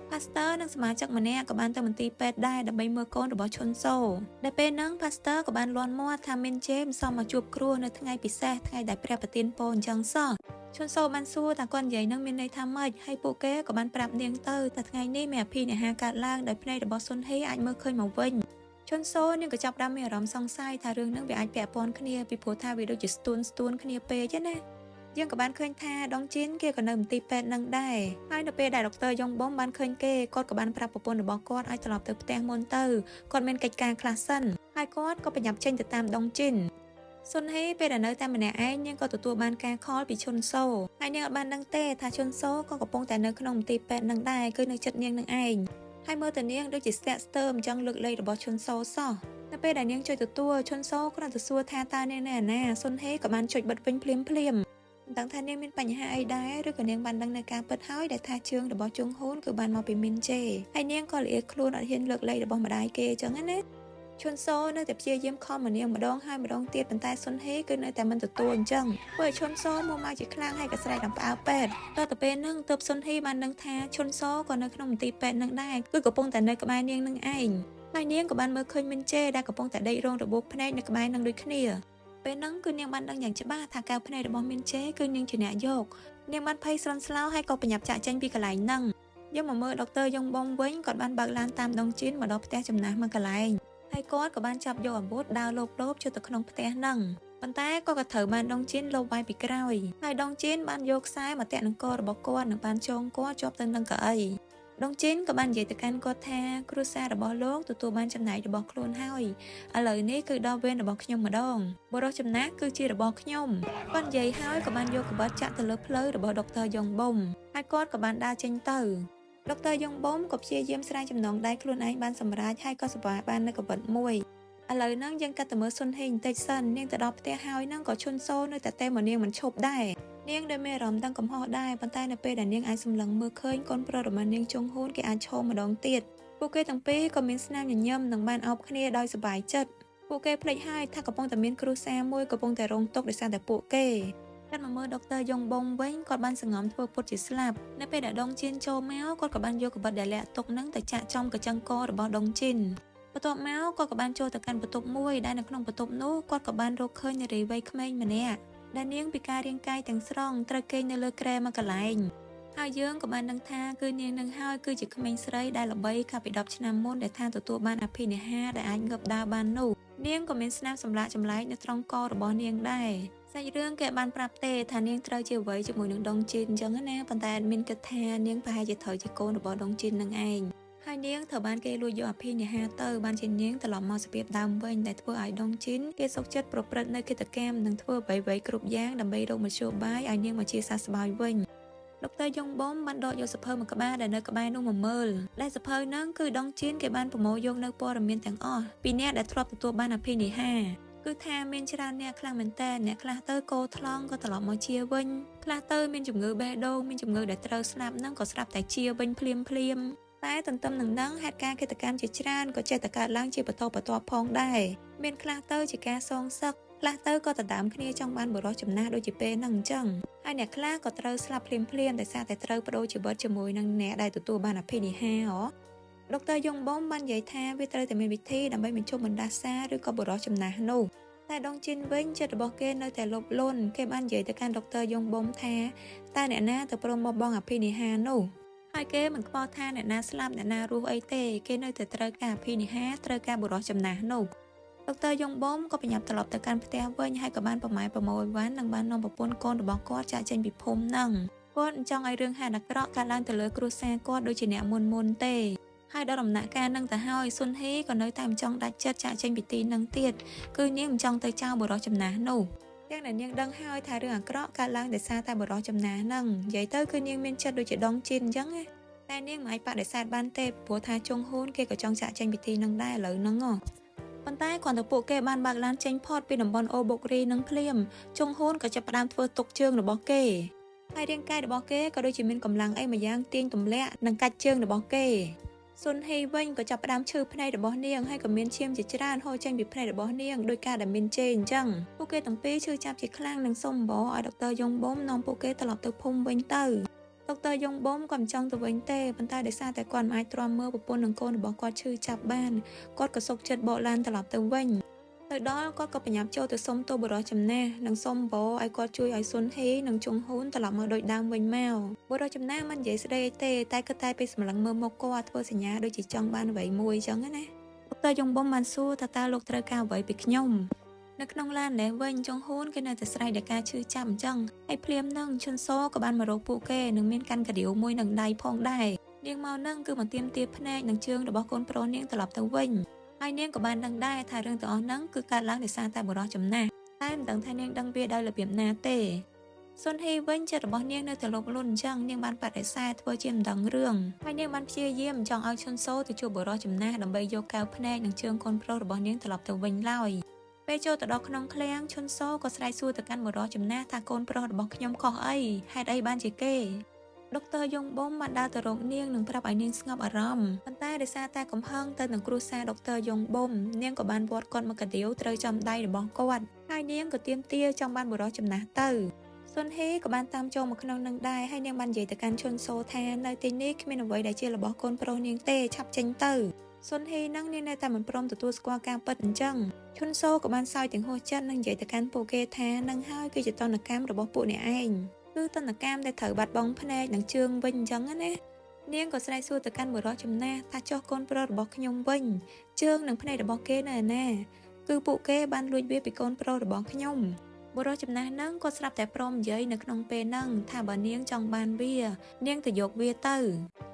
Pastor និងសមាជិកម្នាក់ក៏បានទៅមន្ទីរពេទ្យដែរដើម្បីមើលកូនរបស់ឈុនសូដែលពេលហ្នឹង Pastor ក៏បានលាន់មាត់ថាមីនជេមិនសមមកជួបគ្រោះនៅថ្ងៃពិសេសថ្ងៃដែលព្រះប្រទានពរអញ្ចឹងសោះឈុនសូបានសួរថាគាត់និយាយនឹងមានន័យថាម៉េចហើយពួកគេក៏បានប្រាប់នាងទៅថាថ្ងៃនេះមានអភិនិហាកើតឡើងដោយភ្នែករបស់សុនហេអាចមើលឃើញមកវិញឈុនសូនាងក៏ចាប់ផ្ដើមមានអារម្មណ៍សង្ស័យថារឿងហ្នឹងវាអាចពាក់ព័ន្ធគ្នាពីព្រោះថាវាដូចជាស្ទួនគ្នាពេកណាយើងក៏បានឃើញថាដងជីនគេក៏នៅមន្ទីរពេទ្យនឹងដែរហើយនៅពេលដែលដុកទ័រយ៉ុងបុំបានឃើញគេគាត់ក៏បានប្រាប់ប្រពន្ធរបស់គាត់ឲ្យត្រឡប់ទៅផ្ទះមុនទៅគាត់មានកិច្ចការខ្លះសិនហើយគាត់ក៏ប្រញាប់ចេញទៅតាមដងជីន សុនហេពេលដែលនៅតែម្នាក់ឯងនាងក៏ទទួលបានការខលពីឈុនសូហើយនាងអត់បានដឹងទេថាឈុនសូក៏កំពុងតែនៅក្នុងមន្ទីរពេទ្យនឹងដែរគឺនៅចិត្តនាងនឹងឯងហើយមើលទៅនាងដូចជាស្ទាក់ស្ទើរមិនចង់លើកលែងរបស់ឈុនសូសោះនៅពេលដែលនាងចុចទទួលឈុនសូគ្រាន់តែសួរថាតើនាងនៅណាសុនហេក៏បានចុចបិទវិញភ្លាមមិនដឹងថានាងមានបញ្ហាអីដែរឬក៏នាងបានដឹងនៅការពិតហើយដែលថាជើងរបស់ជុងហ៊ូនគឺបានមកពីមីនជេហើយនាងក៏លាអៀខ្លួនអត់ហ៊ានលើកលែងរបស់ម្ដាយគេអញ្ចឹងណាឈុនសូនៅតែព្យាយាមខំមកនាងម្ដងហើយម្ដងទៀតប៉ុន្តែសុនហេគឺនៅតែមិនទទួលអញ្ចឹងធ្វើឲ្យឈុនសូមកមកជាខ្លាំងហើយក៏ស្រែកដល់ផ្អើលពេទ្យដល់ទៅពេលហ្នឹងទើបសុនហេបានដឹងថាឈុនសូក៏នៅក្នុងមន្ទីរពេទ្យនឹងដែរគឺកំពុងតែនៅក្បែរនាងនឹងឯងហើយនាងក៏បានមើលឃើញមីនជេដែលកំពុងតែដេករងរបួសភ្នែកនៅក្បែរនឹងដូចគ្នាពេលហ្នឹងគឺនាងបានដឹងយ៉ាងច្បាស់ថាកៅភ្នែករបស់មីនជេគឺនាងជាអ្នកយកនាងបានភ័យស្លន់ស្លោហើយក៏ប្រញាប់ចាក់ចេញពីកន្លែងហ្នឹងយកមកមើលដុកទ័រយ៉ុងបងវិញគាត់បានបើកឡានតាមដងជីនមកដល់ផ្ទះចំណាស់មួយកន្លែងហើយគាត់ក៏បានចាប់យកអាវុធដើរលបចូលទៅក្នុងផ្ទះហ្នឹងប៉ុន្តែគាត់ក៏ត្រូវបានដងជីនលបវាយពីក្រោយហើយដងជីនបានយកខ្សែមកតាក់នឹងករបស់គាត់និងបានចងគាត់ជាប់ទៅនឹងកៅអីដងជីនក៏បាននិយាយទៅកាន់គាត់ថាគ្រួសាររបស់លោកទទួលបានចំណែករបស់ខ្លួនហើយឥឡូវនេះគឺដល់វេនរបស់ខ្ញុំម្ដងបុរសចំណាស់គឺជារបស់ខ្ញុំគាត់និយាយហើយក៏បានយកកបិតចាក់ទៅលើភ្លៅរបស់ដុកទ័រយ៉ុងបុំហើយគាត់ក៏បានដើរចេញទៅដុកទ័រយ៉ុងបុំក៏ព្យាយាមស្រាយចំណងដៃខ្លួនឯងបានសម្រេចហើយក៏សម្រាបាននៅកបិតមួយឥឡូវហ្នឹងយើងកាត់ទៅមើលសុនហេបន្តិចសិននាងទៅដល់ផ្ទះហើយហ្នឹងក៏ឈុនសូនៅតែតែមកនាងមិនឈប់ដែរនាងដែលមានអារម្មណ៍ដឹងកំហុសដែរប៉ុន្តែនៅពេលដែលនាងអាចសម្លឹងមើលឃើញកូនប្រុសរបស់នាងជុងហ៊ូនគេអាចឈរម្ដងទៀតពួកគេទាំងពីរក៏មានស្នាមញញឹមនិងបានអោបគ្នាដោយសប្បាយចិត្តពួកគេភ្លេចហើយថាកំពុងតែមានគ្រួសារមួយកំពុងតែរងទុក្ខដោយសារតែពួកគេកាត់មកមើលដុកទ័រយ៉ុងបុងវិញគាត់បានសង្ងំធ្វើពុតជាស្លាប់នៅពេលដែលដងជីនចូលមកគាត់ក៏បានយកកបិតដែលលាក់ទុកនឹងទៅចាក់ចំកញ្ចឹងករបស់ដងជីនបន្ទាប់មកគាត់ក៏បានចូលទៅកាន់បន្ទប់មួយដែលនៅក្នុងបន្ទប់នោះគាត់ក៏បានរកឃើញនារីវ័យក្មេងម្នាក់ដែលនាងពិការរាងកាយទាំងស្រុងត្រូវគេងនៅលើគ្រែមួយកន្លែងហើយយើងក៏បានដឹងថាគឺនាងនឹងហើយគឺជាក្មេងស្រីដែលល្បីកាលពី10ឆ្នាំមុនដែលថាទទួលបានអភិនិហាដែលអាចងើបដើរបាននោះនាងក៏មានស្នាមសម្លាកចម្លែកនៅត្រង់ករបស់នាងដែរសាច់រឿងគេបានប្រាប់ទេថានាងត្រូវជាអ្វីជាមួយនឹងដងជីនអញ្ចឹងណាប៉ុន្តែមានគិតថានាងប្រហែលជាត្រូវជាកូនរបស់ដងជីននឹងឯងហើយនាងត្រូវបានគេលួចយកអភិនិហាទៅបានជានាងត្រឡប់មកសភាពដើមវិញដែលធ្វើឲ្យដងជីនគេសុកចិត្តប្រព្រឹត្តនៅគិតកម្មនិងធ្វើអ្វីៗគ្រប់យ៉ាងដើម្បីរកមធ្យោបាយឲ្យនាងមកជាសះស្បើយវិញដុកទ័រយ៉ុងបុំបានដកយកសភៅមួយក្បាលដែលនៅក្បែរនោះមកមើលដែលសភៅហ្នឹងគឺដងជីនគេបានប្រមូលយកនៅព័ត៌មានទាំងអស់ពីអ្នកដែលធ្លាប់ទទួលបានអភិនិហាគឺថាមានច្រើនអ្នកខ្លះមែនតើអ្នកខ្លះទៅកោថ្លង់ក៏ត្រឡប់មកជាវិញខ្លះទៅមានជំងឺបេះដូងមានជំងឺដែលត្រូវស្លាប់ហ្នឹងក៏ស្លាប់តែជាវិញភ្លាមតែទន្ទឹមនឹងហេតុការណ៍ឃាតកម្មជាច្រើនក៏ចេះតែកើតឡើងជាបន្តបន្ទាប់ផងដែរមានខ្លះទៅជាការសងសឹកខ្លះទៅក៏ដណ្ដើមគ្នាចង់បានបុរសចំណាស់ដូចជាពេលហ្នឹងអញ្ចឹងហើយអ្នកខ្លះក៏ត្រូវស្លាប់ភ្លាមដោយសារតែត្រូវបដូរជីវិតជាមួយនឹងអ្នកដែលទទួលបានអភិនិហាដុកទ័រយ៉ុងបុំបាននិយាយថាវាត្រូវតែមានវិធីដើម្បីបញ្ចុះបណ្ដាសាឬក៏បុរសចំណាស់នោះតែដងជីនវិញចិត្តរបស់គេនៅតែលុបលន់គេបាននិយាយទៅកាន់ដុកទ័រយ៉ុងបុំថាតើអ្នកណាទៅព្រមបោះបង់អភិនិហានោះហើយគេមិនខ្វល់ថាអ្នកណាស្លាប់អ្នកណារស់អីទេគេនៅតែត្រូវការអភិនិហាត្រូវការបុរសចំណាស់នោះដុកទ័រយ៉ុងបុំក៏ប្រញាប់ត្រឡប់ទៅកាន់ផ្ទះវិញហើយក៏បានប្រម៉ែប្រមូលវ៉ាន់និងបាននាំប្រពន្ធកូនរបស់គាត់ចាក់ចេញពីភូមិហ្នឹងគាត់មិនចង់ឲ្យរឿងហេតុអាក្រក់កើតឡើងទៅលើគ្រួសារគាត់ដូចជាអ្នកមុនទេហើយដល់ដំណាក់កាលហ្នឹងទៅហើយស៊ុនហេក៏នៅតែមិនចង់ដាច់ចិត្តចាក់ចេញពីទីហ្នឹងទៀតគឺនាងមិនចង់ទៅចោលបុរសចំណាស់នោះទាំងដែលនាងដឹងហើយថារឿងអាក្រក់កើតឡើងដោយសារតែបុរសចំណាស់ហ្នឹងនិយាយទៅគឺនាងមានចិត្តដូចជាដងជីនអញ្ចឹងណាតែនាងមិនអាចបដិសេធបានទេព្រោះថាជុងហ៊ូនគេក៏ចង់ចាក់ចេញពីទីហ្នឹងដែរឥឡូវហ្នឹងប៉ុន្តែគ្រាន់តែពួកគេបានបើកឡានចេញផុតពីតំបន់អូបុករីនឹងភ្លាមជុងហ៊ូនក៏ចាប់ផ្ដើមធ្វើទុកជើងរបស់គេហើយរាងកាយរបស់គេក៏ដូចជាមានកម្លាំងអីមួយយ៉ាងទាញទម្លាក់និងកាច់ជើងរបស់គេស៊ុនហេវិញក៏ចាប់ផ្ដើមឈឺភ្នែករបស់នាងហើយក៏មានឈាមជាច្រើនហូរចេញពីភ្នែករបស់នាងដោយការដែលមានជេរអញ្ចឹងពួកគេទាំងពីរឈឺចាប់ជាខ្លាំងនិងសុំបឲ្យដុកទ័រយ៉ុងបុំនាំពួកគេត្រឡប់ទៅភូមិវិញទៅដុកទ័រយ៉ុងបុំក៏មិនចង់ទៅវិញទេប៉ុន្តែដោយសារតែគាត់មិនអាចទ្រាំមើលប្រពន្ធនិងកូនរបស់គាត់ឈឺចាប់បានគាត់ក៏សុកចិត្តបកឡានត្រឡប់ទៅវិញទៅដល់គាត់ក៏ប្រញាប់ចូលទៅសុំទោសបុរសចំណាស់និងសុំបោឲ្យគាត់ជួយឲ្យស៊ុនហេនិងជុងហ៊ូនត្រឡប់មកដូចដើមវិញមកបុរសចំណាស់មិននិយាយស្ដីទេតែគិតតែពេលសម្លឹងមើលមុខគាត់ធ្វើសញ្ញាដូចជាចង់បានអ្វីមួយអញ្ចឹងណាដុកទ័រយ៉ុងបុំបានសួរថាតើលោកត្រូវការអ្វីពីខ្ញុំនៅក្នុងឡាននេះវិញជុងហ៊ូនគេនៅតែស្រែកដល់ការឈឺចាប់អញ្ចឹងហើយភ្លាមនឹងឈុនសូក៏បានមករកពួកគេនិងមានកាន់កាឌីវមួយនឹងដៃផងដែរនាងមកនឹងគឺមកទាមទារភ្នែកនិងជើងរបស់កូនប្រុសនាងត្រឡប់ទៅវិញហើយនាងក៏បានដឹងដែរថារឿងទាំងអស់ហ្នឹងគឺកើតឡើងដោយសារតែបុរសចំណាស់តែ តែមិនដឹងថានាងដឹងវាដោយរបៀបណាទេសុនហ៊ីវិញចិត្តរបស់នាងនៅតែលោភលន់អញ្ចឹងនាងបានបដិសេធធ្វើជាមិនដឹងរឿងហើយនាងបានព្យាយាមចង់ឲ្យឈុនសូទៅជួបបុរសចំណាស់ដើម្បីយកកែវភ្នែកនិងជើងកូនប្រុសរបស់នាងត្រឡប់ទៅវិញឡើយពេលចូលទៅដល់ក្នុងឃ្លាំងឈុនសូក៏ស្រែកសួរទៅកាន់បុរសចំណាស់ថាកូនប្រុសរបស់ខ្ញុំខុសអីហេតុអីបានជាគេដុកទ័រយងបំបានដើរទៅរកនាងនិងប្រាប់ឲ្យនាងស្ងប់អារម្មណ៍ប៉ុន្តែដោយសារតែកំហឹងទៅនឹងគ្រួសារដុកទ័រយងបំនាងក៏បានវាត់គាត់មកកាដៀវត្រូវចំដៃរបស់គាត់ហើយនាងក៏ទាមទារចង់បានបុរសចំណាស់ទៅសុនហ៊ីក៏បានតាមចូលមកក្នុងនឹងដែរហើយនាងបាននិយាយទៅកាន់ឈុនសូថានៅទីនេះគ្មានអ្វីដែលជារបស់កូនប្រុសនាងទេឆាប់ចេញទៅសុនហ៊ីនឹងនាងនៅតែមិនព្រមទទួលស្គាល់ការពិតអញ្ចឹងឈុនសូក៏បានសើចទាំងហួសចិត្តនិងនិយាយទៅកាន់ពួកគេថានឹងហើយគឺជាតនកម្មរបស់ពួកអ្នកឯងគឺតនកម្មដែលត្រូវបាត់បង់ភ្នែកនិងជើងវិញអញ្ចឹងណានាងក៏ស្រែកសួរទៅកាន់បុរសចំណាស់ថាចុះកូនប្រុសរបស់ខ្ញុំវិញជើងនិងភ្នែករបស់គេនៅណាគឺពួកគេបានលួចវាពីកូនប្រុសរបស់ខ្ញុំបុរសចំណាស់នឹងក៏ស្រាប់តែព្រមនិយាយនៅក្នុងពេលហ្នឹងថាបើនាងចង់បានវានាងទៅយកវាទៅ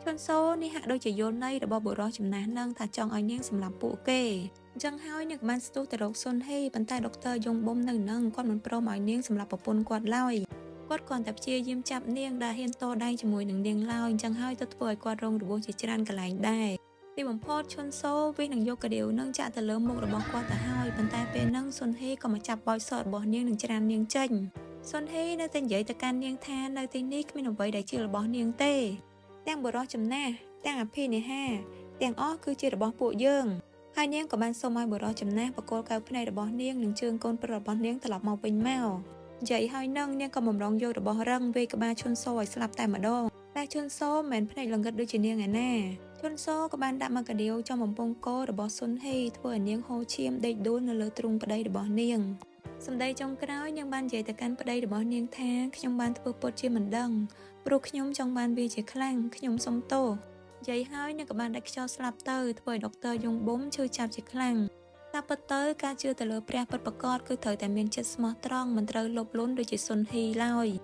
ឈុនសូនេះហាក់ដូចជាយល់ន័យរបស់បុរសចំណាស់នឹងថាចង់ឲ្យនាងសម្លាប់ពួកគេអញ្ចឹងហើយនាងបានស្ទុះទៅរកសុនហ៊ីប៉ុន្តែដុកទ័រយងបំនៅនឹងគាត់មិនព្រមឲ្យនាងសម្លាប់ប្រពន្ធគាត់ឡើយគាត់គ្រាន់តែព្យាយាមចាប់នាងដែលហ៊ានតដៃជាមួយនឹងនាងឡើយអញ្ចឹងហើយទៅធ្វើឲ្យគាត់រងរបួសជាច្រើនកន្លែងដែរទីបំផុតឈុនសូវិញនឹងយកកាដៀវនឹងចាក់ទៅលើមុខរបស់គាត់ទៅហើយប៉ុន្តែពេលហ្នឹងសុនហ៊ីក៏មកចាប់បោចសក់របស់នាងនឹងច្រាននាងចេញសុនហ៊ីនៅតែនិយាយទៅកាន់នាងថានៅទីនេះគ្មានអ្វីដែលជារបស់នាងទេទាំងបុរសចំណាស់ទាំងអភិនិហាទាំងអស់គឺជារបស់ពួកយើងហើយនាងក៏បានសុំឲ្យបុរសចំណាស់បកគោលកៅភ្នែករបស់នាងនិងជើងកូនប្រុសរបស់នាងត្រឡប់មកវិញមកនិយាយហើយនឹងនាងក៏បំរុងយករបស់រឹងវេក្បាលឈុនសូឲ្យស្លាប់តែម្ដងតែឈុនសូមិនមែនភ្នែកល្ងឹតដូចជានាងឯណាឈុនសូក៏បានដាក់មកកាដៀវចំបំពង់ករបស់សុនហ៊ីធ្វើឲ្យនាងហូរឈាមដេកដួលនៅលើទ្រូងប្តីរបស់នាងសម្ដីចុងក្រោយនាងបាននិយាយទៅកាន់ប្តីរបស់នាងថាខ្ញុំបានធ្វើពុតជាមិនដឹងព្រោះខ្ញុំចង់បានវាជាខ្លាំងខ្ញុំសុំទោសនិយាយហើយនាងក៏បានដាច់ខ្យល់ស្លាប់ទៅធ្វើឲ្យដុកទ័រយងបំឈឺចាប់ជាខ្លាំងតែពិតទៅការជឿទៅលើព្រះពិតប្រាកដគឺត្រូវតែមានចិត្តស្មោះត្រង់មិនត្រូវលោភលន់ដូចជាសុនហ៊ីឡើយ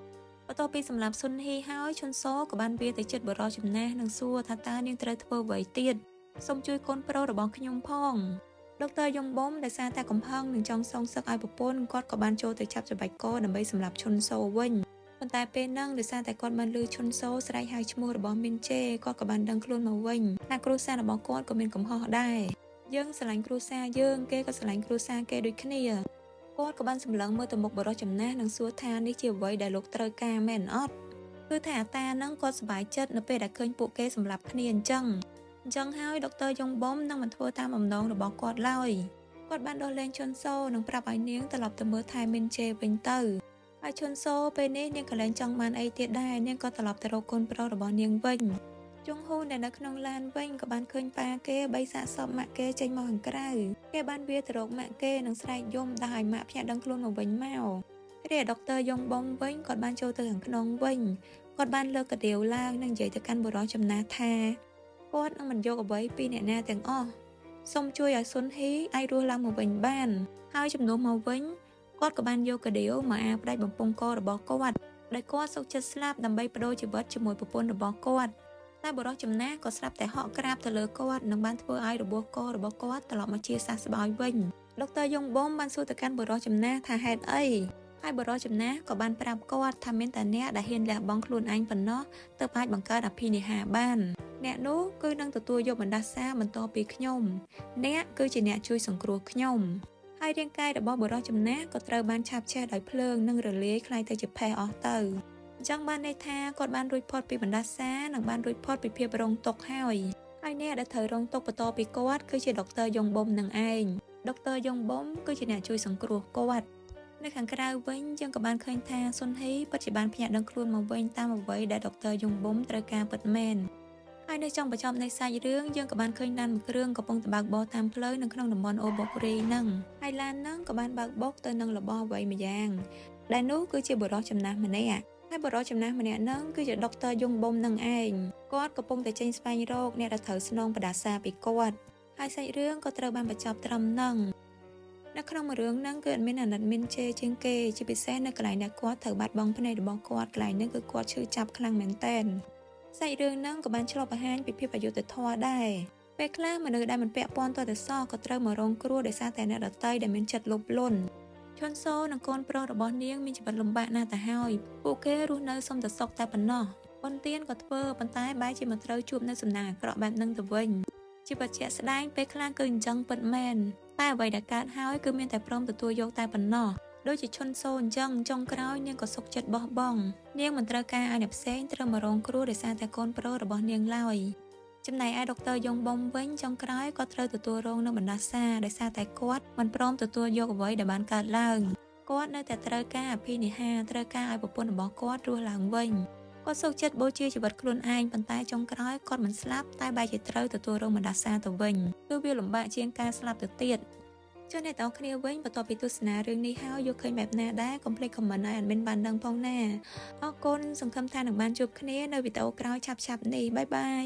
បន្ទាប់ពីសម្រាប់សុនហ៊ីហើយឈុនសូក៏បានវាទៅចិត្តបុរសចំណាស់និងសួរថាតើនាងត្រូវធ្វើអ្វីទៀតសូមជួយកូនប្រុសរបស់ខ្ញុំផងដុកទ័រយងបំដែលសារតែកំហឹងនឹងចង់សងសឹកឲ្យប្រពន្ធគាត់ក៏បានចូលទៅចាប់ច្របាច់កដើម្បីសម្លាប់ឈុនសូវិញប៉ុន្តែពេលហ្នឹងដោយសារតែគាត់បានឮឈុនសូស្រែកហៅឈ្មោះរបស់មីនជេគាត់ក៏បានដឹងខ្លួនមកវិញថាគ្រួសាររបស់គាត់ក៏មានកំហុសដែរយើងស្រឡាញ់គ្រួសារយើងគេក៏ស្រឡាញ់គ្រួសារគេដូចគ្នាគាត់ក៏បានសម្លឹងមើលទៅមុខបុរសចំណាស់និងសួរថានេះជាអ្វីដែលលោកត្រូវការមែនអត់គឺថាអាតានឹងគាត់សប្បាយចិត្តនៅពេលដែលឃើញពួកគេសម្លាប់គ្នាអញ្ចឹងហើយដុកទ័រយងបំនឹងមិនធ្វើតាមបំណងរបស់គាត់ឡើយគាត់បានដោះលែងឈុនសូនិងប្រាប់ឲ្យនាងត្រឡប់ទៅមើលថែមីនជេវិញទៅហើយឈុនសូពេលនេះនាងក៏លែងចង់បានអីទៀតដែរនាងក៏ត្រឡប់ទៅរកកូនប្រុសរបស់នាងវិញជុងហ៊ូដែលនៅក្នុងឡានវិញក៏បានឃើញប៉ាគេបីសាកសពម៉ាក់គេចេញមកខាងក្រៅគេបានវាទៅរកម៉ាក់គេនិងស្រែកយំដល់ឲ្យម៉ាក់ភ្ញាក់ដឹងខ្លួនមកវិញមករីឯដុកទ័រយងបំវិញគាត់បានចូលទៅខាងក្នុងវិញគាត់បានលើកកាដៀវឡើងនិងនិយាយទៅកាន់បុរសចំណាស់ថាគាត់នឹងមិនយកអ្វីពីអ្នកណាទាំងអស់សូមជួយឲ្យសុនហ៊ីអាចរស់ឡើងមកវិញបានហើយជំនួសមកវិញគាត់ក៏បានយកកាដៀវមកអាផ្ដាច់បំពង់ករបស់គាត់ដោយគាត់សុខចិត្តស្លាប់ដើម្បីបដូរជីវិតជាមួយប្រពន្ធរបស់គាត់តែបុរសចំណាស់ក៏ស្រាប់តែហក់ក្រាបទៅលើគាត់និងបានធ្វើឲ្យរបួសករបស់គាត់ត្រឡប់មកជាសះស្បើយវិញដុកទ័រយងបំបានសួរទៅកាន់បុរសចំណាស់ថាហេតុអីហើយបុរសចំណាស់ក៏បានប្រាប់គាត់ថាមានតែអ្នកដែលហ៊ានលះបង់ខ្លួនឯងប៉ុណ្ណោះទើបអាចបង្កើតអភិនិហាបានអ្នកនោះគឺនឹងទទួលយកបណ្ដាសាបន្ទាប់ពីខ្ញុំអ្នកគឺជាអ្នកជួយសង្គ្រោះខ្ញុំហើយរាងកាយរបស់បុរសចំណាស់ក៏ត្រូវបានឆាបឆេះដោយភ្លើងនិងរលាយคล้ายទៅជាផេះអស់ទៅអញ្ចឹងបានន័យថាគាត់បានរួចផុតពីបណ្ដាសានិងបានរួចផុតពីភាពរងទុក្ខហើយអ្នកដែលត្រូវរងទុក្ខបន្តពីគាត់គឺជាដុកទ័រយងបំនឹងឯងដុកទ័រយងបំគឺជាអ្នកជួយសង្គ្រោះគាត់នៅខាងក្រៅវិញយើងក៏បានឃើញថាសុនហ៊ីពិតជាបានភ្ញាក់ដឹងខ្លួនមកវិញតាមអ្វីដែលដុកទ័រយងបំត្រូវការពិតមែនហើយនៅចុងបញ្ចប់នៃសាច់រឿងយើងក៏បានឃើញឡានមួយគ្រឿងកំពុងតែបើកបរតាមផ្លូវនៅក្នុងតំបន់អូបូរីហ្នឹងហើយឡានហ្នឹងក៏បានបើកបុកទៅនឹងរបស់អ្វីម្យ៉ាងដែលនោះគឺជាបុរសចំណាស់ម្នាក់ហើយបុរសចំណាស់ម្នាក់ហ្នឹងគឺជាដុកទ័រយងបំនឹងឯងគាត់កំពុងតែចេញស្វែងរកអ្នកដែលត្រូវស្នងបដាសាពីគាត់ហើយសាច់រឿងក៏ត្រូវបានបញ្ចប់ត្រឹមហ្នឹងនៅក្នុងរឿងហ្នឹងគឺអត់មានអាណិតមានជេរជាងគេជាពិសេសនៅកន្លែងដែលគាត់ត្រូវបាត់បង់ភ្នែករបស់គាត់កន្លែងហ្នឹងគឺគាត់ឈឺចាប់ខ្លាំងមែនទែនសាច់រឿងហ្នឹងក៏បានឆ្លុះបង្ហាញពីភាពអយុត្តិធម៌ដែរពេលខ្លះមនុស្សដែលមិនពាក់ព័ន្ធទាល់តែសោះក៏ត្រូវមករងគ្រោះដោយសារតែអ្នកដទៃដែលមានចិត្តលោភលន់ ឈុនសូនិងកូនប្រុសរបស់នាងមានជីវិតលំបាកណាស់ទៅហើយពួកគេរស់នៅសុំតែសុខតែប៉ុណ្ណោះបុណ្យទានក៏ធ្វើប៉ុន្តែបែរជាមិនត្រូវជួបនៅសំណាងអាក្រក់បែបហ្នឹងទៅវិញជីវិតជាក់ស្ដែងពេលខ្លះគឺអញ្ចឹងពិតមែនតែអ្វីដែលកើតហើយគឺមានតែព្រមទទួលយកតែប៉ុណ្ណោះដូចជាឈុនសូអញ្ចឹងចុងក្រោយនាងក៏សុខចិត្តបោះបង់នាងមិនត្រូវការឲ្យអ្នកផ្សេងត្រូវមករងគ្រោះដោយសារតែកូនប្រុសរបស់នាងឡើយចំណែកឯដុកទ័រយ៉ុងបំវិញចុងក្រោយក៏ត្រូវទទួលរងនឹងបណ្ដាសាដោយសារតែគាត់មិនព្រមទទួលយកអ្វីដែលបានកើតឡើងគាត់នៅតែត្រូវការអភិនិហាត្រូវការឲ្យប្រពន្ធរបស់គាត់រស់ឡើងវិញគាត់សុខចិត្តបូជាជីវិតខ្លួនឯងប៉ុន្តែចុងក្រោយគាត់មិនស្លាប់តែបែរជាត្រូវទទួលរងបណ្ដាសាទៅវិញគឺវាលំបាកជាងការស្លាប់ទៅទៀតចុះអ្នកទាំងគ្នាវិញបន្ទាប់ពីទស្សនារឿងនេះហើយយកឃើញបែបណាដែរកុំភ្លេចខមមិនឲ្យ admin បានដឹងផងណាអរគុណសង្ឃឹមថានឹងបានជួបគ្នានៅវីដេអូក្រោយឆាប់ៗនេះបាយបាយ